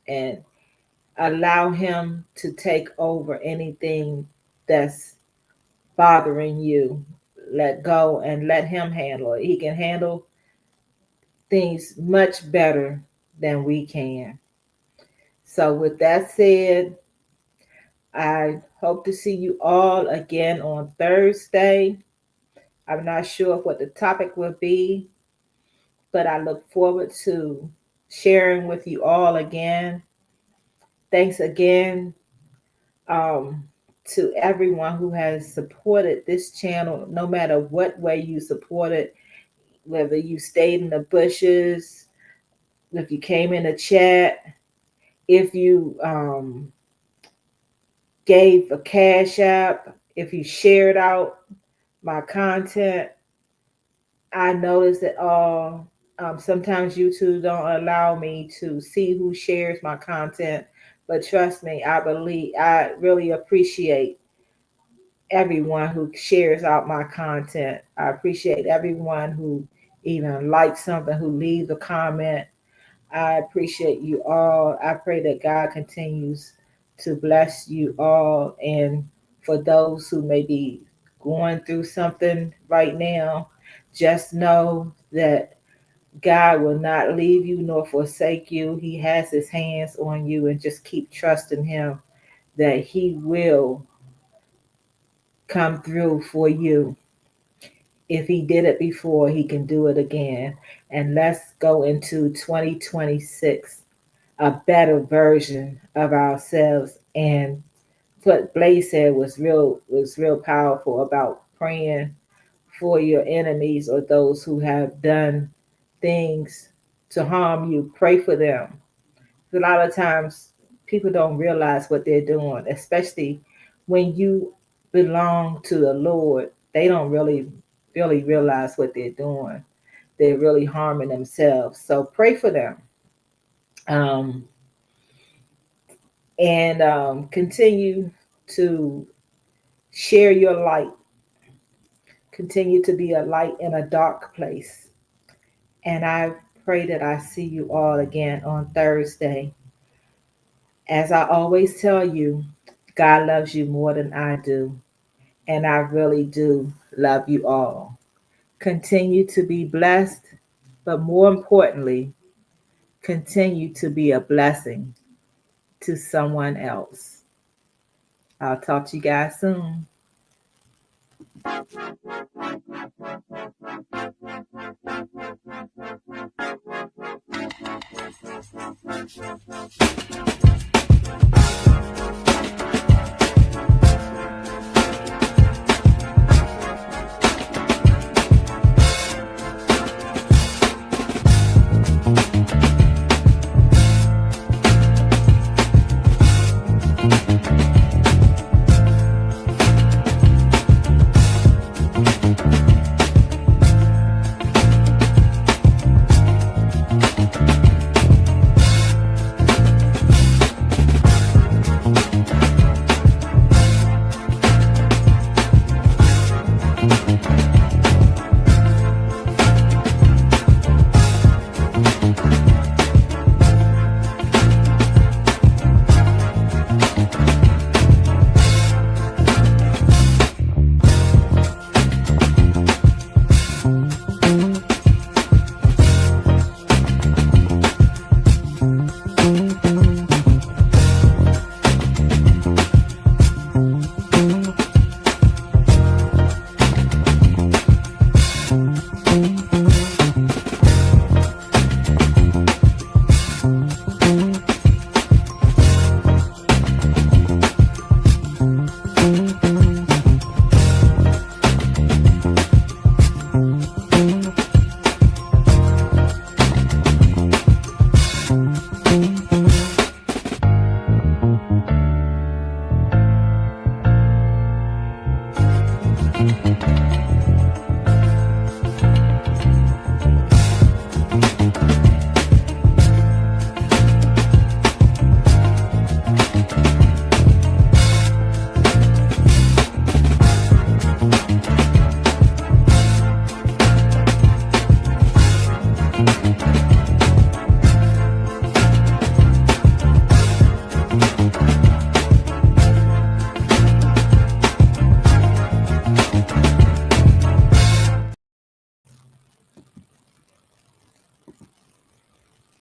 and allow Him to take over anything that's bothering you. Let go and let Him handle it. He can handle things much better than we can. So, with that said, I hope to see you all again on Thursday. I'm not sure what the topic will be, but I look forward to sharing with you all again. Thanks again um, to everyone who has supported this channel, no matter what way you supported, whether you stayed in the bushes, if you came in the chat, if you gave a cash app, if you shared out my content. I noticed that sometimes YouTube don't allow me to see who shares my content, but trust me, I really appreciate everyone who shares out my content. I appreciate everyone who even likes something, who leaves a comment. I appreciate you all. I pray that God continues to bless you all. And for those who may be going through something right now, just know that God will not leave you nor forsake you. He has his hands on you, and just keep trusting him that he will come through for you. If he did it before, he can do it again. And let's go into 2026 a better version of ourselves. And what Blaze said was real powerful about praying for your enemies or those who have done things to harm you. Pray for them. A lot of times people don't realize what they're doing, especially when you belong to the Lord. They don't really realize what they're doing. They're really harming themselves. So pray for them. Um, and continue to share your light. Continue to be a light in a dark place. And I pray that I see you all again on Thursday. As I always tell you, God loves you more than I do. And I really do love you all. Continue to be blessed, but more importantly, continue to be a blessing. to someone else. I'll talk to you guys soon.